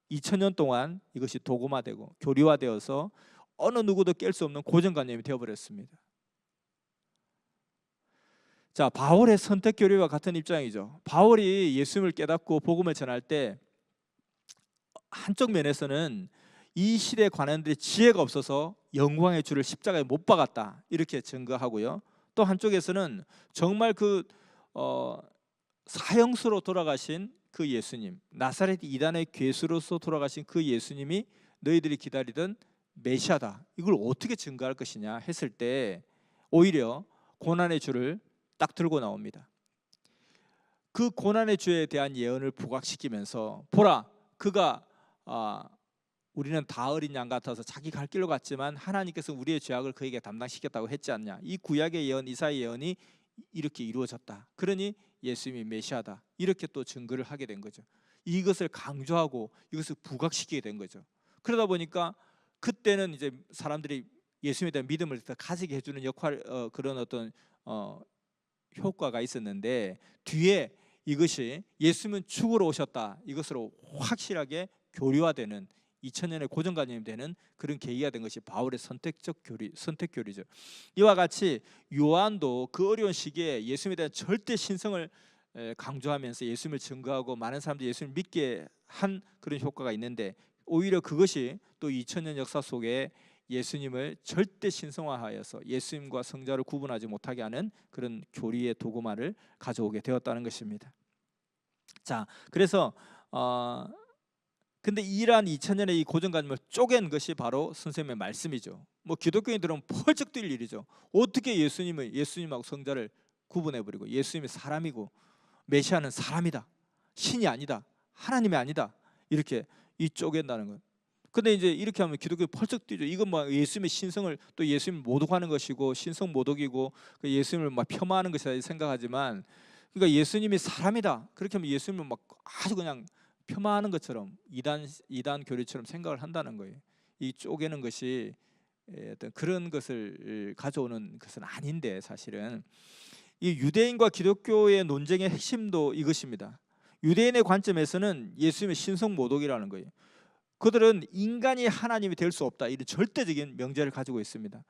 A: 2000년 동안 이것이 도구화되고 교리화되어서 어느 누구도 깰 수 없는 고정관념이 되어버렸습니다. 자, 바울의 선택 교리와 같은 입장이죠. 바울이 예수님을 깨닫고 복음을 전할 때 한쪽 면에서는 이 시대 관원들이 지혜가 없어서 영광의 주를 십자가에 못 박았다, 이렇게 증거하고요. 또 한쪽에서는 정말 사형수로 돌아가신 그 예수님, 나사렛 이단의 괴수로서 돌아가신 그 예수님이 너희들이 기다리던 메시아다. 이걸 어떻게 증거할 것이냐 했을 때 오히려 고난의 주를 딱 들고 나옵니다. 그 고난의 주에 대한 예언을 부각시키면서 보라, 그가 우리는 다 어린 양 같아서 자기 갈 길로 갔지만 하나님께서 우리의 죄악을 그에게 담당시켰다고 했지 않냐. 이 구약의 예언, 이사야 예언이 이렇게 이루어졌다. 그러니 예수님이 메시아다. 이렇게 또 증거를 하게 된 거죠. 이것을 강조하고 이것을 부각시키게 된 거죠. 그러다 보니까 그때는 이제 사람들이 예수님에 대한 믿음을 가지게 해주는 역할, 그런 어떤 효과가 있었는데, 뒤에 이것이 예수님은 죽으러 오셨다, 이것으로 확실하게 교리화되는 2000년의 고정관념이 되는 그런 계기가 된 것이 바울의 선택 교리죠. 이와 같이 요한도 그 어려운 시기에 예수님에 대한 절대 신성을 강조하면서 예수님을 증거하고 많은 사람들이 예수님을 믿게 한 그런 효과가 있는데, 오히려 그것이 또 2000년 역사 속에 예수님을 절대 신성화하여서 예수님과 성자를 구분하지 못하게 하는 그런 교리의 도구마를 가져오게 되었다는 것입니다. 자, 그래서 근데 이러한 2000년의 이 고정관념을 쪼갠 것이 바로 선생님의 말씀이죠. 뭐 기독교인들은 펄쩍 뛸 일이죠. 어떻게 예수님하고 성자를 구분해버리고, 예수님이 사람이고 메시아는 사람이다, 신이 아니다, 하나님이 아니다, 이렇게 이 쪼갠다는 것. 근데 이제 이렇게 하면 기독교 펄쩍 뛰죠. 이건 뭐 예수님의 신성을 또 예수님을 모독하는 것이고 신성 모독이고 예수님을 막 폄하하는 것이다 생각하지만, 그러니까 예수님이 사람이다, 그렇게 하면 예수님을 막 아주 그냥 폄하하는 것처럼 이단 교리처럼 생각을 한다는 거예요. 이 쪼개는 것이 어떤 그런 것을 가져오는 것은 아닌데, 사실은 이 유대인과 기독교의 논쟁의 핵심도 이것입니다. 유대인의 관점에서는 예수님의 신성 모독이라는 거예요. 그들은 인간이 하나님이 될 수 없다, 이런 절대적인 명제를 가지고 있습니다.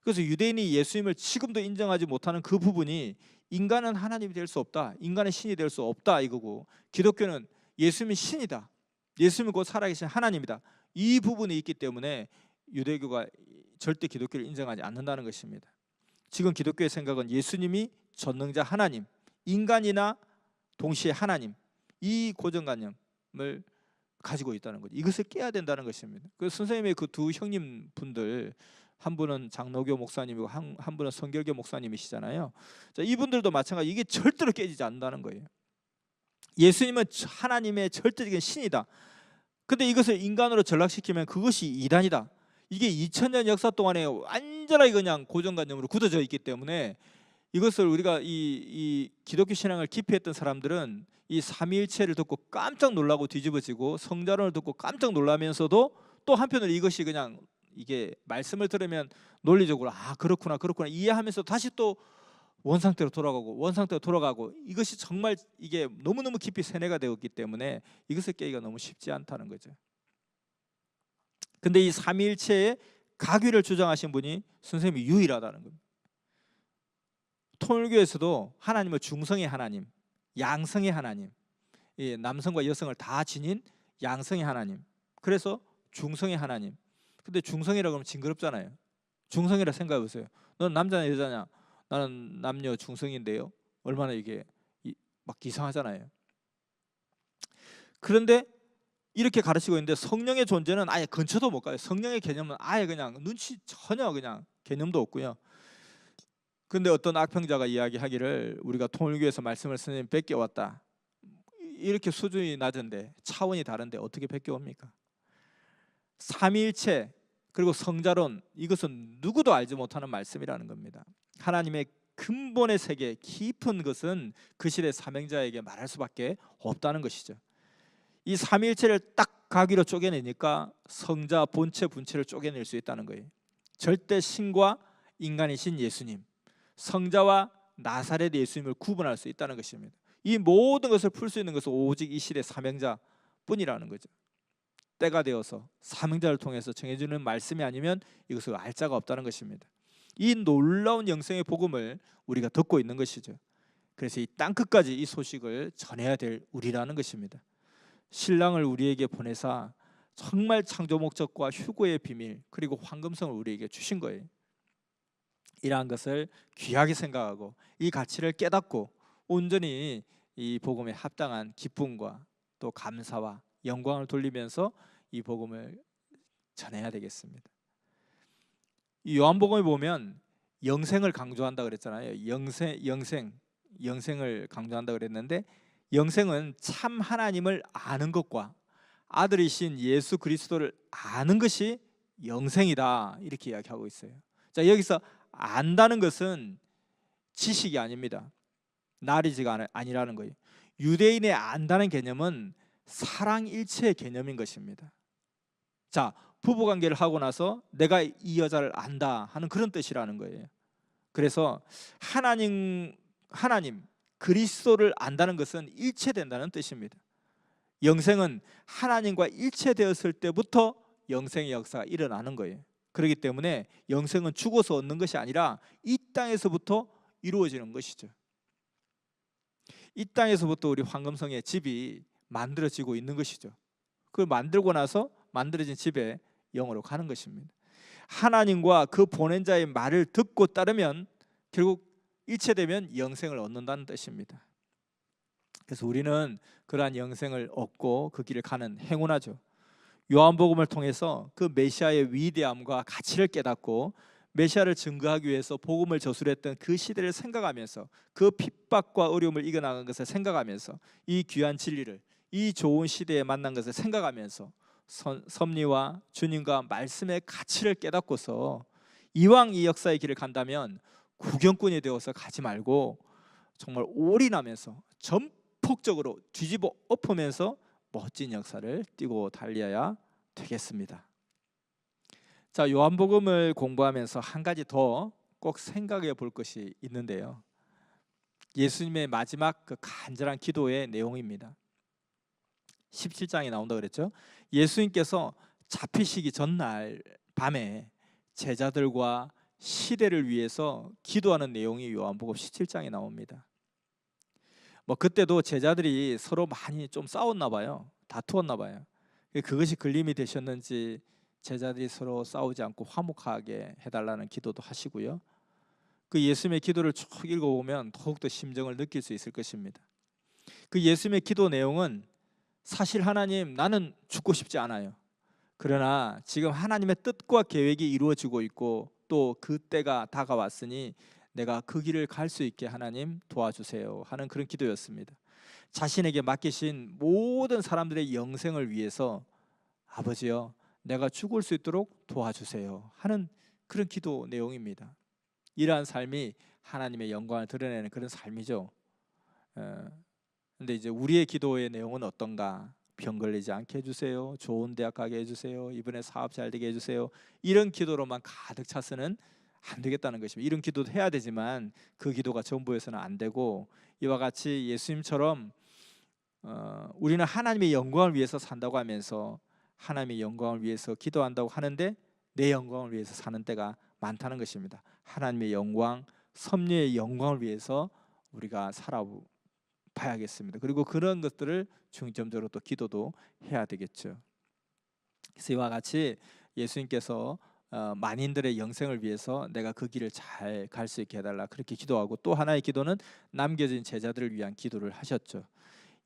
A: 그래서 유대인이 예수님을 지금도 인정하지 못하는 그 부분이 인간은 하나님이 될 수 없다, 인간은 신이 될 수 없다 이거고, 기독교는 예수님이 신이다, 예수님이 곧 살아계신 하나님이다, 이 부분이 있기 때문에 유대교가 절대 기독교를 인정하지 않는다는 것입니다. 지금 기독교의 생각은 예수님이 전능자 하나님, 인간이나 동시에 하나님, 이 고정관념을 가지고 있다는 거죠. 이것을 깨야 된다는 것입니다. 그 선생님의 그 두 형님 분들, 한 분은 장로교 목사님이고 한 분은 성결교 목사님이시잖아요. 자, 이분들도 마찬가지, 이게 절대로 깨지지 않는다는 거예요. 예수님은 하나님의 절대적인 신이다. 근데 이것을 인간으로 전락시키면 그것이 이단이다. 이게 2000년 역사 동안에 완전하게 그냥 고정관념으로 굳어져 있기 때문에, 이것을 우리가 이 기독교 신앙을 깊이 했던 사람들은 이 삼위일체를 듣고 깜짝 놀라고 뒤집어지고, 성자론을 듣고 깜짝 놀라면서도 또 한편으로 이것이 그냥 이게 말씀을 들으면 논리적으로 그렇구나 이해하면서 다시 또 원상태로 돌아가고 이것이 정말 이게 너무너무 깊이 세뇌가 되었기 때문에 이것을 깨기가 너무 쉽지 않다는 거죠. 근데 이 삼위일체의 가귀를 주장하신 분이 선생님이 유일하다는 겁니다. 통일교에서도 하나님을 중성의 하나님, 양성의 하나님, 남성과 여성을 다 지닌 양성의 하나님, 그래서 중성의 하나님. 근데 중성이라고 하면 징그럽잖아요. 중성이라 생각해 보세요. 넌 남자냐 여자냐? 나는 남녀 중성인데요. 얼마나 이게 막 이상하잖아요. 그런데 이렇게 가르치고 있는데 성령의 존재는 아예 근처도 못 가요. 성령의 개념은 아예 그냥 눈치 전혀 그냥 개념도 없고요. 근데 어떤 악평자가 이야기하기를, 우리가 통일교에서 말씀을 선생님 뺏겨왔다, 이렇게 수준이 낮은데 차원이 다른데 어떻게 뺏겨옵니까? 삼위일체 그리고 성자론, 이것은 누구도 알지 못하는 말씀이라는 겁니다. 하나님의 근본의 세계, 깊은 것은 그 시대 사명자에게 말할 수밖에 없다는 것이죠. 이 삼위일체를 딱 가기로 쪼개내니까 성자, 본체, 분체를 쪼개낼 수 있다는 거예요. 절대 신과 인간이신 예수님, 성자와 나사렛 예수님을 구분할 수 있다는 것입니다. 이 모든 것을 풀 수 있는 것은 오직 이 시대 사명자뿐이라는 거죠. 때가 되어서 사명자를 통해서 정해주는 말씀이 아니면 이것을 알 자가 없다는 것입니다. 이 놀라운 영생의 복음을 우리가 듣고 있는 것이죠. 그래서 이 땅끝까지 이 소식을 전해야 될 우리라는 것입니다. 신랑을 우리에게 보내사 정말 창조 목적과 휴거의 비밀 그리고 황금성을 우리에게 주신 거예요. 이러한 것을 귀하게 생각하고 이 가치를 깨닫고 온전히 이 복음에 합당한 기쁨과 또 감사와 영광을 돌리면서 이 복음을 전해야 되겠습니다. 이 요한복음에 보면 영생을 강조한다 그랬잖아요. 영생을 강조한다 그랬는데, 영생은 참 하나님을 아는 것과 아들이신 예수 그리스도를 아는 것이 영생이다, 이렇게 이야기하고 있어요. 자, 여기서 안다는 것은 지식이 아닙니다. 나리지가 아니라는 거예요. 유대인의 안다는 개념은 사랑일체의 개념인 것입니다. 자, 부부관계를 하고 나서 내가 이 여자를 안다 하는 그런 뜻이라는 거예요. 그래서 하나님 그리스도를 안다는 것은 일체된다는 뜻입니다. 영생은 하나님과 일체되었을 때부터 영생의 역사가 일어나는 거예요. 그렇기 때문에 영생은 죽어서 얻는 것이 아니라 이 땅에서부터 이루어지는 것이죠. 이 땅에서부터 우리 황금성의 집이 만들어지고 있는 것이죠. 그걸 만들고 나서 만들어진 집에 영으로 가는 것입니다. 하나님과 그 보낸 자의 말을 듣고 따르면 결국 일체되면 영생을 얻는다는 뜻입니다. 그래서 우리는 그러한 영생을 얻고 그 길을 가는 행운하죠. 요한복음을 통해서 그 메시아의 위대함과 가치를 깨닫고 메시아를 증거하기 위해서 복음을 저술했던 그 시대를 생각하면서 그 핍박과 어려움을 이겨나간 것을 생각하면서 이 귀한 진리를, 이 좋은 시대에 만난 것을 생각하면서 섭리와 주님과 말씀의 가치를 깨닫고서 이왕 이 역사의 길을 간다면 구경꾼이 되어서 가지 말고 정말 올인하면서 전폭적으로 뒤집어 엎으면서 멋진 역사를 띄고 달려야 되겠습니다. 자, 요한복음을 공부하면서 한 가지 더 꼭 생각해 볼 것이 있는데요. 예수님의 마지막 그 간절한 기도의 내용입니다. 17장에 나온다 그랬죠. 예수님께서 잡히시기 전날 밤에 제자들과 시대를 위해서 기도하는 내용이 요한복음 17장에 나옵니다. 그때도 제자들이 서로 많이 좀 싸웠나 봐요. 다투었나 봐요. 그것이 걸림이 되셨는지 제자들이 서로 싸우지 않고 화목하게 해달라는 기도도 하시고요. 그 예수님의 기도를 쭉 읽어보면 더욱더 심정을 느낄 수 있을 것입니다. 그 예수님의 기도 내용은 사실 하나님, 나는 죽고 싶지 않아요. 그러나 지금 하나님의 뜻과 계획이 이루어지고 있고 또 그 때가 다가왔으니 내가 그 길을 갈 수 있게 하나님 도와주세요 하는 그런 기도였습니다. 자신에게 맡기신 모든 사람들의 영생을 위해서 아버지여, 내가 죽을 수 있도록 도와주세요 하는 그런 기도 내용입니다. 이러한 삶이 하나님의 영광을 드러내는 그런 삶이죠. 근데 이제 우리의 기도의 내용은 어떤가? 병 걸리지 않게 해주세요, 좋은 대학 가게 해주세요, 이번에 사업 잘 되게 해주세요, 이런 기도로만 가득 차서는 안 되겠다는 것입니다. 이런 기도도 해야 되지만 그 기도가 전부여서는 안 되고, 이와 같이 예수님처럼 우리는 하나님의 영광을 위해서 산다고 하면서 하나님의 영광을 위해서 기도한다고 하는데 내 영광을 위해서 사는 때가 많다는 것입니다. 하나님의 영광, 섭리의 영광을 위해서 우리가 살아봐야겠습니다. 그리고 그런 것들을 중점적으로 또 기도도 해야 되겠죠. 그래서 이와 같이 예수님께서 만인들의 영생을 위해서 내가 그 길을 잘 갈 수 있게 해달라 그렇게 기도하고, 또 하나의 기도는 남겨진 제자들을 위한 기도를 하셨죠.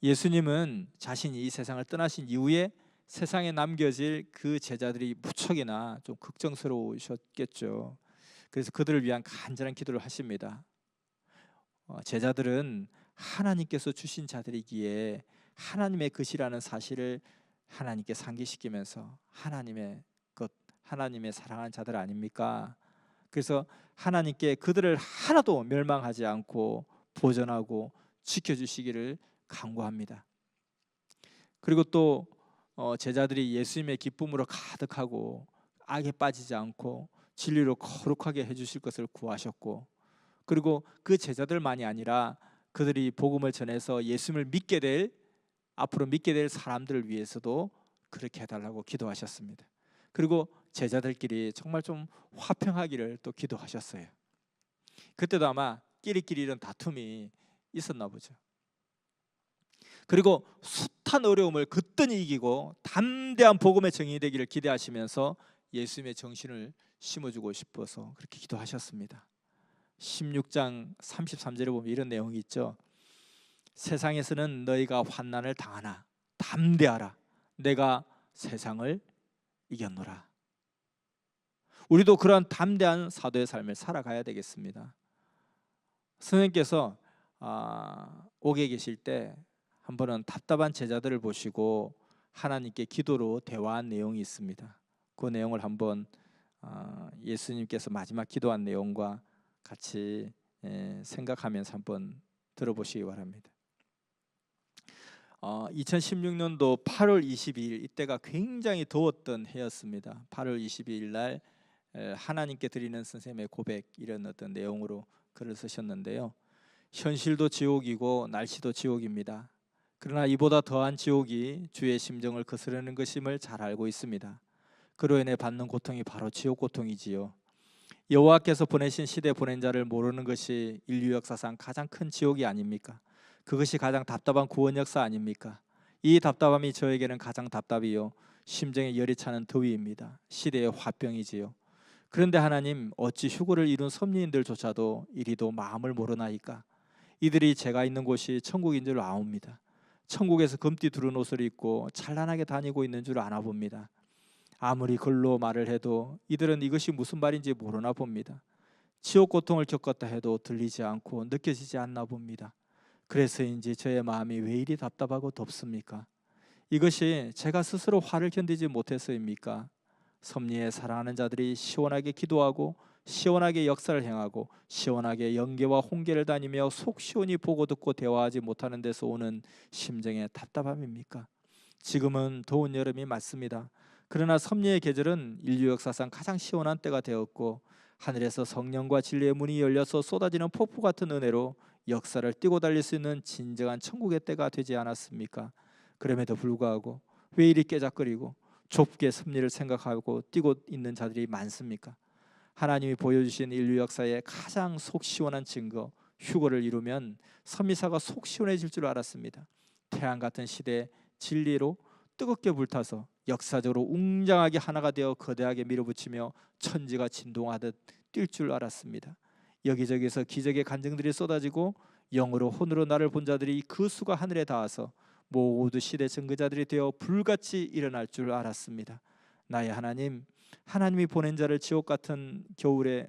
A: 예수님은 자신이 이 세상을 떠나신 이후에 세상에 남겨질 그 제자들이 무척이나 좀 걱정스러우셨겠죠. 그래서 그들을 위한 간절한 기도를 하십니다. 제자들은 하나님께서 주신 자들이기에 하나님의 것이라는 사실을 하나님께 상기시키면서 하나님의 것, 하나님의 사랑하는 자들 아닙니까? 그래서 하나님께 그들을 하나도 멸망하지 않고 보존하고 지켜주시기를 간구합니다. 그리고 또 제자들이 예수님의 기쁨으로 가득하고 악에 빠지지 않고 진리로 거룩하게 해주실 것을 구하셨고, 그리고 그 제자들만이 아니라 그들이 복음을 전해서 예수님을 앞으로 믿게 될 사람들을 위해서도 그렇게 해달라고 기도하셨습니다. 그리고 제자들끼리 정말 좀 화평하기를 또 기도하셨어요. 그때도 아마 끼리끼리 이런 다툼이 있었나 보죠. 그리고 숱한 어려움을 거뜬히 이기고 담대한 복음의 증인이 되기를 기대하시면서 예수님의 정신을 심어주고 싶어서 그렇게 기도하셨습니다. 16장 33절에 보면 이런 내용이 있죠. 세상에서는 너희가 환난을 당하나 담대하라. 내가 세상을 이겼노라. 우리도 그러한 담대한 사도의 삶을 살아가야 되겠습니다. 선생님께서 옥에 계실 때 한 번은 답답한 제자들을 보시고 하나님께 기도로 대화한 내용이 있습니다. 그 내용을 한번 예수님께서 마지막 기도한 내용과 같이 생각하면서 한번 들어보시기 바랍니다. 2016년도 8월 22일 이때가 굉장히 더웠던 해였습니다. 8월 22일 날 하나님께 드리는 선생님의 고백, 이런 어떤 내용으로 글을 쓰셨는데요. 현실도 지옥이고 날씨도 지옥입니다. 그러나 이보다 더한 지옥이 주의 심정을 거스르는 것임을 잘 알고 있습니다. 그로 인해 받는 고통이 바로 지옥 고통이지요. 여호와께서 보내신 시대 보낸 자를 모르는 것이 인류 역사상 가장 큰 지옥이 아닙니까? 그것이 가장 답답한 구원 역사 아닙니까? 이 답답함이 저에게는 가장 답답이요 심정에 열이 차는 더위입니다. 시대의 화병이지요. 그런데 하나님, 어찌 휴거를 이룬 섭리인들조차도 이리도 마음을 모르나이까? 이들이 제가 있는 곳이 천국인 줄 아옵니다. 천국에서 금띠 두른 옷을 입고 찬란하게 다니고 있는 줄 아나 봅니다. 아무리 글로 말을 해도 이들은 이것이 무슨 말인지 모르나 봅니다. 지옥 고통을 겪었다 해도 들리지 않고 느껴지지 않나 봅니다. 그래서인지 저의 마음이 왜 이리 답답하고 덥습니까? 이것이 제가 스스로 화를 견디지 못해서입니까? 섭리에 사랑하는 자들이 시원하게 기도하고 시원하게 역사를 행하고 시원하게 영계와 홍계를 다니며 속 시원히 보고 듣고 대화하지 못하는 데서 오는 심정의 답답함입니까? 지금은 더운 여름이 맞습니다. 그러나 섭리의 계절은 인류 역사상 가장 시원한 때가 되었고 하늘에서 성령과 진리의 문이 열려서 쏟아지는 폭포 같은 은혜로 역사를 뛰고 달릴 수 있는 진정한 천국의 때가 되지 않았습니까? 그럼에도 불구하고 왜 이리 깨작거리고 좁게 섭리를 생각하고 뛰고 있는 자들이 많습니까? 하나님이 보여주신 인류 역사의 가장 속 시원한 증거, 휴거를 이루면 섭리사가 속 시원해질 줄 알았습니다. 태양 같은 시대의 진리로 뜨겁게 불타서 역사적으로 웅장하게 하나가 되어 거대하게 밀어붙이며 천지가 진동하듯 뛸 줄 알았습니다. 여기저기서 기적의 간증들이 쏟아지고 영으로 혼으로 나를 본 자들이 그 수가 하늘에 닿아서 모두 시대 증거자들이 되어 불같이 일어날 줄 알았습니다. 나의 하나님, 하나님이 보낸 자를 지옥 같은 겨울에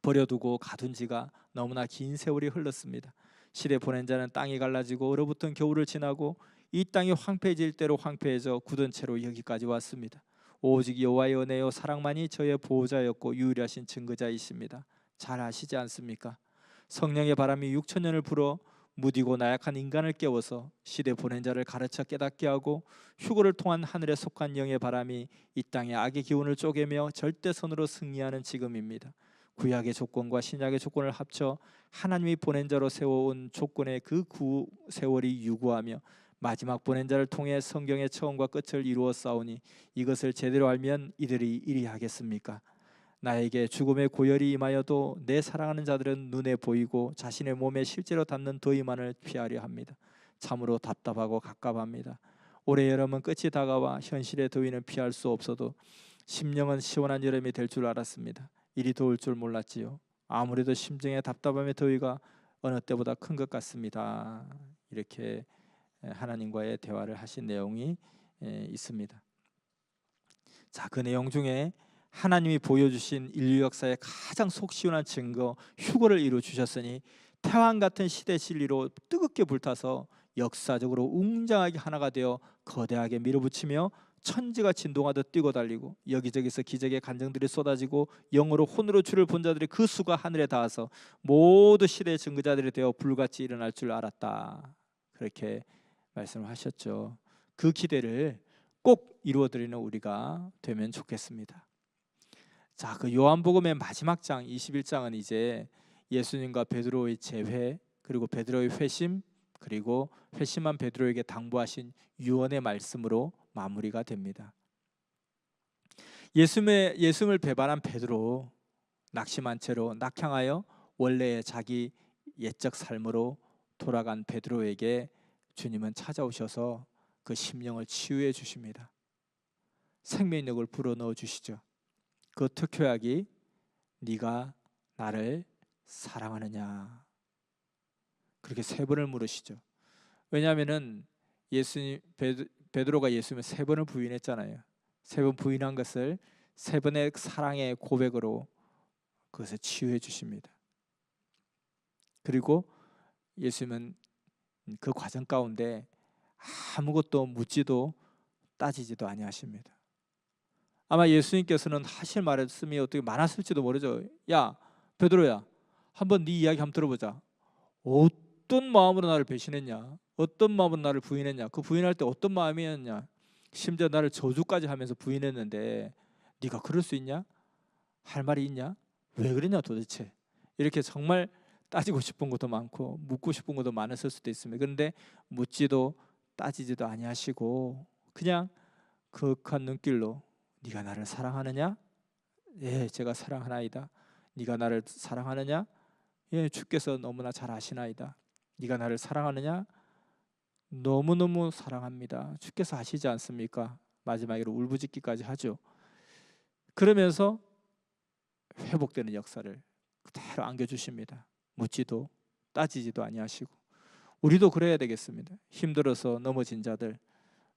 A: 버려두고 가둔 지가 너무나 긴 세월이 흘렀습니다. 시대 보낸 자는 땅이 갈라지고 얼어붙은 겨울을 지나고 이 땅이 황폐해질 대로 황폐해져 굳은 채로 여기까지 왔습니다. 오직 여호와의 은혜요 사랑만이 저의 보호자였고 유일하신 증거자이십니다. 잘 아시지 않습니까? 성령의 바람이 6천년을 불어 무디고 나약한 인간을 깨워서 시대 보낸 자를 가르쳐 깨닫게 하고 휴거를 통한 하늘에 속한 영의 바람이 이 땅의 악의 기운을 쪼개며 절대선으로 승리하는 지금입니다. 구약의 조건과 신약의 조건을 합쳐 하나님이 보낸 자로 세워온 조건의 그 세월이 유구하며 마지막 보낸 자를 통해 성경의 처음과 끝을 이루어 싸우니 이것을 제대로 알면 이들이 이리 하겠습니까? 나에게 죽음의 고열이 임하여도 내 사랑하는 자들은 눈에 보이고 자신의 몸에 실제로 닿는 더위만을 피하려 합니다. 참으로 답답하고 갑갑합니다. 올해 여름은 끝이 다가와 현실의 더위는 피할 수 없어도 심령은 시원한 여름이 될 줄 알았습니다. 이리 더울 줄 몰랐지요. 아무래도 심정의 답답함의 더위가 어느 때보다 큰 것 같습니다. 이렇게 하나님과의 대화를 하신 내용이 있습니다. 자, 그 내용 중에 하나님이 보여주신 인류 역사의 가장 속 시원한 증거, 휴거를 이루어 주셨으니 태왕 같은 시대 진리로 뜨겁게 불타서 역사적으로 웅장하게 하나가 되어 거대하게 밀어붙이며 천지가 진동하듯 뛰고 달리고 여기저기서 기적의 간증들이 쏟아지고 영으로 혼으로 주를 본 자들이 그 수가 하늘에 닿아서 모두 시대의 증거자들이 되어 불같이 일어날 줄 알았다. 그렇게 말씀을 하셨죠. 그 기대를 꼭 이루어드리는 우리가 되면 좋겠습니다. 자, 그 요한복음의 마지막 장 21장은 이제 예수님과 베드로의 재회, 그리고 베드로의 회심, 그리고 회심한 베드로에게 당부하신 유언의 말씀으로 마무리가 됩니다. 예수님을 배반한 베드로, 낙심한 채로 낙향하여 원래의 자기 옛적 삶으로 돌아간 베드로에게 주님은 찾아오셔서 그 심령을 치유해 주십니다. 생명력을 불어넣어 주시죠. 그 특효약이 네가 나를 사랑하느냐. 그렇게 세 번을 물으시죠. 왜냐하면은 베드로가 예수님을 세 번을 부인했잖아요. 세 번 부인한 것을 세 번의 사랑의 고백으로 그것을 치유해 주십니다. 그리고 예수님은 그 과정 가운데 아무것도 묻지도 따지지도 아니하십니다. 아마 예수님께서는 하실 말씀이 어떻게 많았을지도 모르죠. 야 베드로야, 한번 네 이야기 한번 들어보자. 어떤 마음으로 나를 배신했냐, 어떤 마음으로 나를 부인했냐, 그 부인할 때 어떤 마음이었냐, 심지어 나를 저주까지 하면서 부인했는데 네가 그럴 수 있냐? 할 말이 있냐? 왜 그러냐 도대체? 이렇게 정말 따지고 싶은 것도 많고 묻고 싶은 것도 많았을 수도 있습니다. 그런데 묻지도 따지지도 아니하시고 그냥 그윽한 눈길로 네가 나를 사랑하느냐? 예, 제가 사랑하나이다. 네가 나를 사랑하느냐? 예, 주께서 너무나 잘 아시나이다. 네가 나를 사랑하느냐? 너무너무 사랑합니다. 주께서 아시지 않습니까? 마지막으로 울부짖기까지 하죠. 그러면서 회복되는 역사를 그대로 안겨주십니다. 묻지도 따지지도 아니하시고. 우리도 그래야 되겠습니다. 힘들어서 넘어진 자들,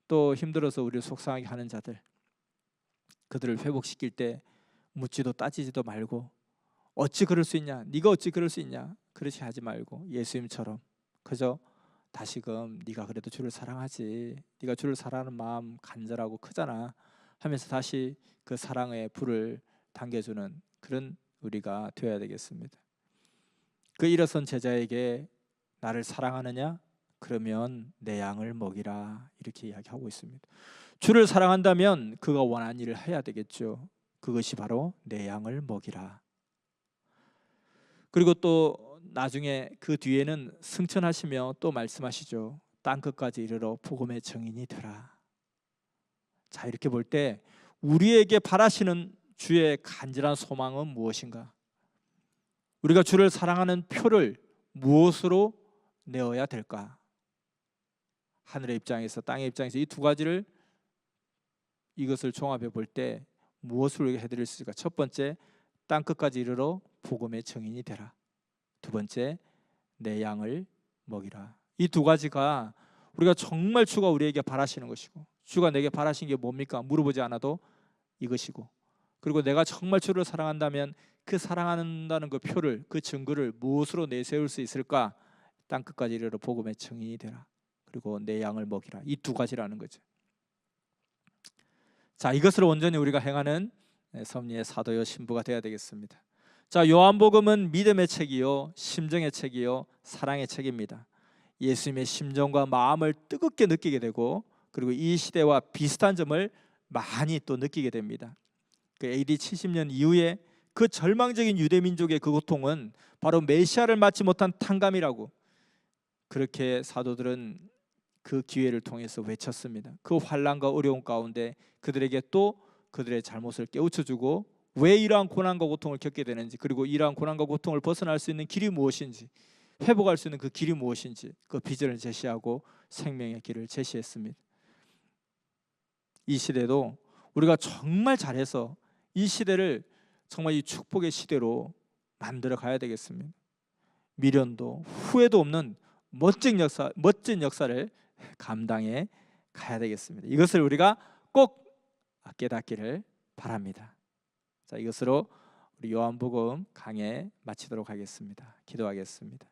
A: 또 힘들어서 우리를 속상하게 하는 자들, 그들을 회복시킬 때 묻지도 따지지도 말고 어찌 그럴 수 있냐, 네가 어찌 그럴 수 있냐, 그렇게 하지 말고 예수님처럼 그저 다시금 네가 그래도 주를 사랑하지, 네가 주를 사랑하는 마음 간절하고 크잖아 하면서 다시 그 사랑의 불을 당겨주는 그런 우리가 되어야 되겠습니다. 그 일어선 제자에게 나를 사랑하느냐? 그러면 내 양을 먹이라, 이렇게 이야기하고 있습니다. 주를 사랑한다면 그가 원하는 일을 해야 되겠죠. 그것이 바로 내 양을 먹이라. 그리고 또 나중에 그 뒤에는 승천하시며 또 말씀하시죠. 땅끝까지 이르러 복음의 증인이 되라. 자, 이렇게 볼 때 우리에게 바라시는 주의 간절한 소망은 무엇인가? 우리가 주를 사랑하는 표를 무엇으로 내어야 될까? 하늘의 입장에서 땅의 입장에서 이 두 가지를 이것을 종합해 볼 때 무엇을 우리가 해드릴 수 있을까? 첫 번째, 땅끝까지 이르러 복음의 증인이 되라. 두 번째, 내 양을 먹이라. 이 두 가지가 우리가 정말 주가 우리에게 바라시는 것이고, 주가 내게 바라신 게 뭡니까? 물어보지 않아도 이것이고, 그리고 내가 정말 주를 사랑한다면 그 사랑한다는 그 표를, 그 증거를 무엇으로 내세울 수 있을까? 땅끝까지 이르러 복음의 증인이 되라. 그리고 내 양을 먹이라. 이 두 가지라는 거죠. 자, 이것을 온전히 우리가 행하는 섭리의 사도요 신부가 되어야 되겠습니다. 자, 요한복음은 믿음의 책이요, 심정의 책이요, 사랑의 책입니다. 예수님의 심정과 마음을 뜨겁게 느끼게 되고, 그리고 이 시대와 비슷한 점을 많이 또 느끼게 됩니다. 그 AD 70년 이후에 그 절망적인 유대 민족의 그 고통은 바로 메시아를 맞지 못한 탕감이라고, 그렇게 사도들은 그 기회를 통해서 외쳤습니다. 그 환난과 어려움 가운데 그들에게 또 그들의 잘못을 깨우쳐주고, 왜 이러한 고난과 고통을 겪게 되는지, 그리고 이러한 고난과 고통을 벗어날 수 있는 길이 무엇인지, 회복할 수 있는 그 길이 무엇인지, 그 비전을 제시하고 생명의 길을 제시했습니다. 이 시대도 우리가 정말 잘해서 이 시대를 정말 이 축복의 시대로 만들어 가야 되겠습니다. 미련도 후회도 없는 멋진 역사를 감당해 가야 되겠습니다. 이것을 우리가 꼭 깨닫기를 바랍니다. 자, 이것으로 우리 요한복음 강해 마치도록 하겠습니다. 기도하겠습니다.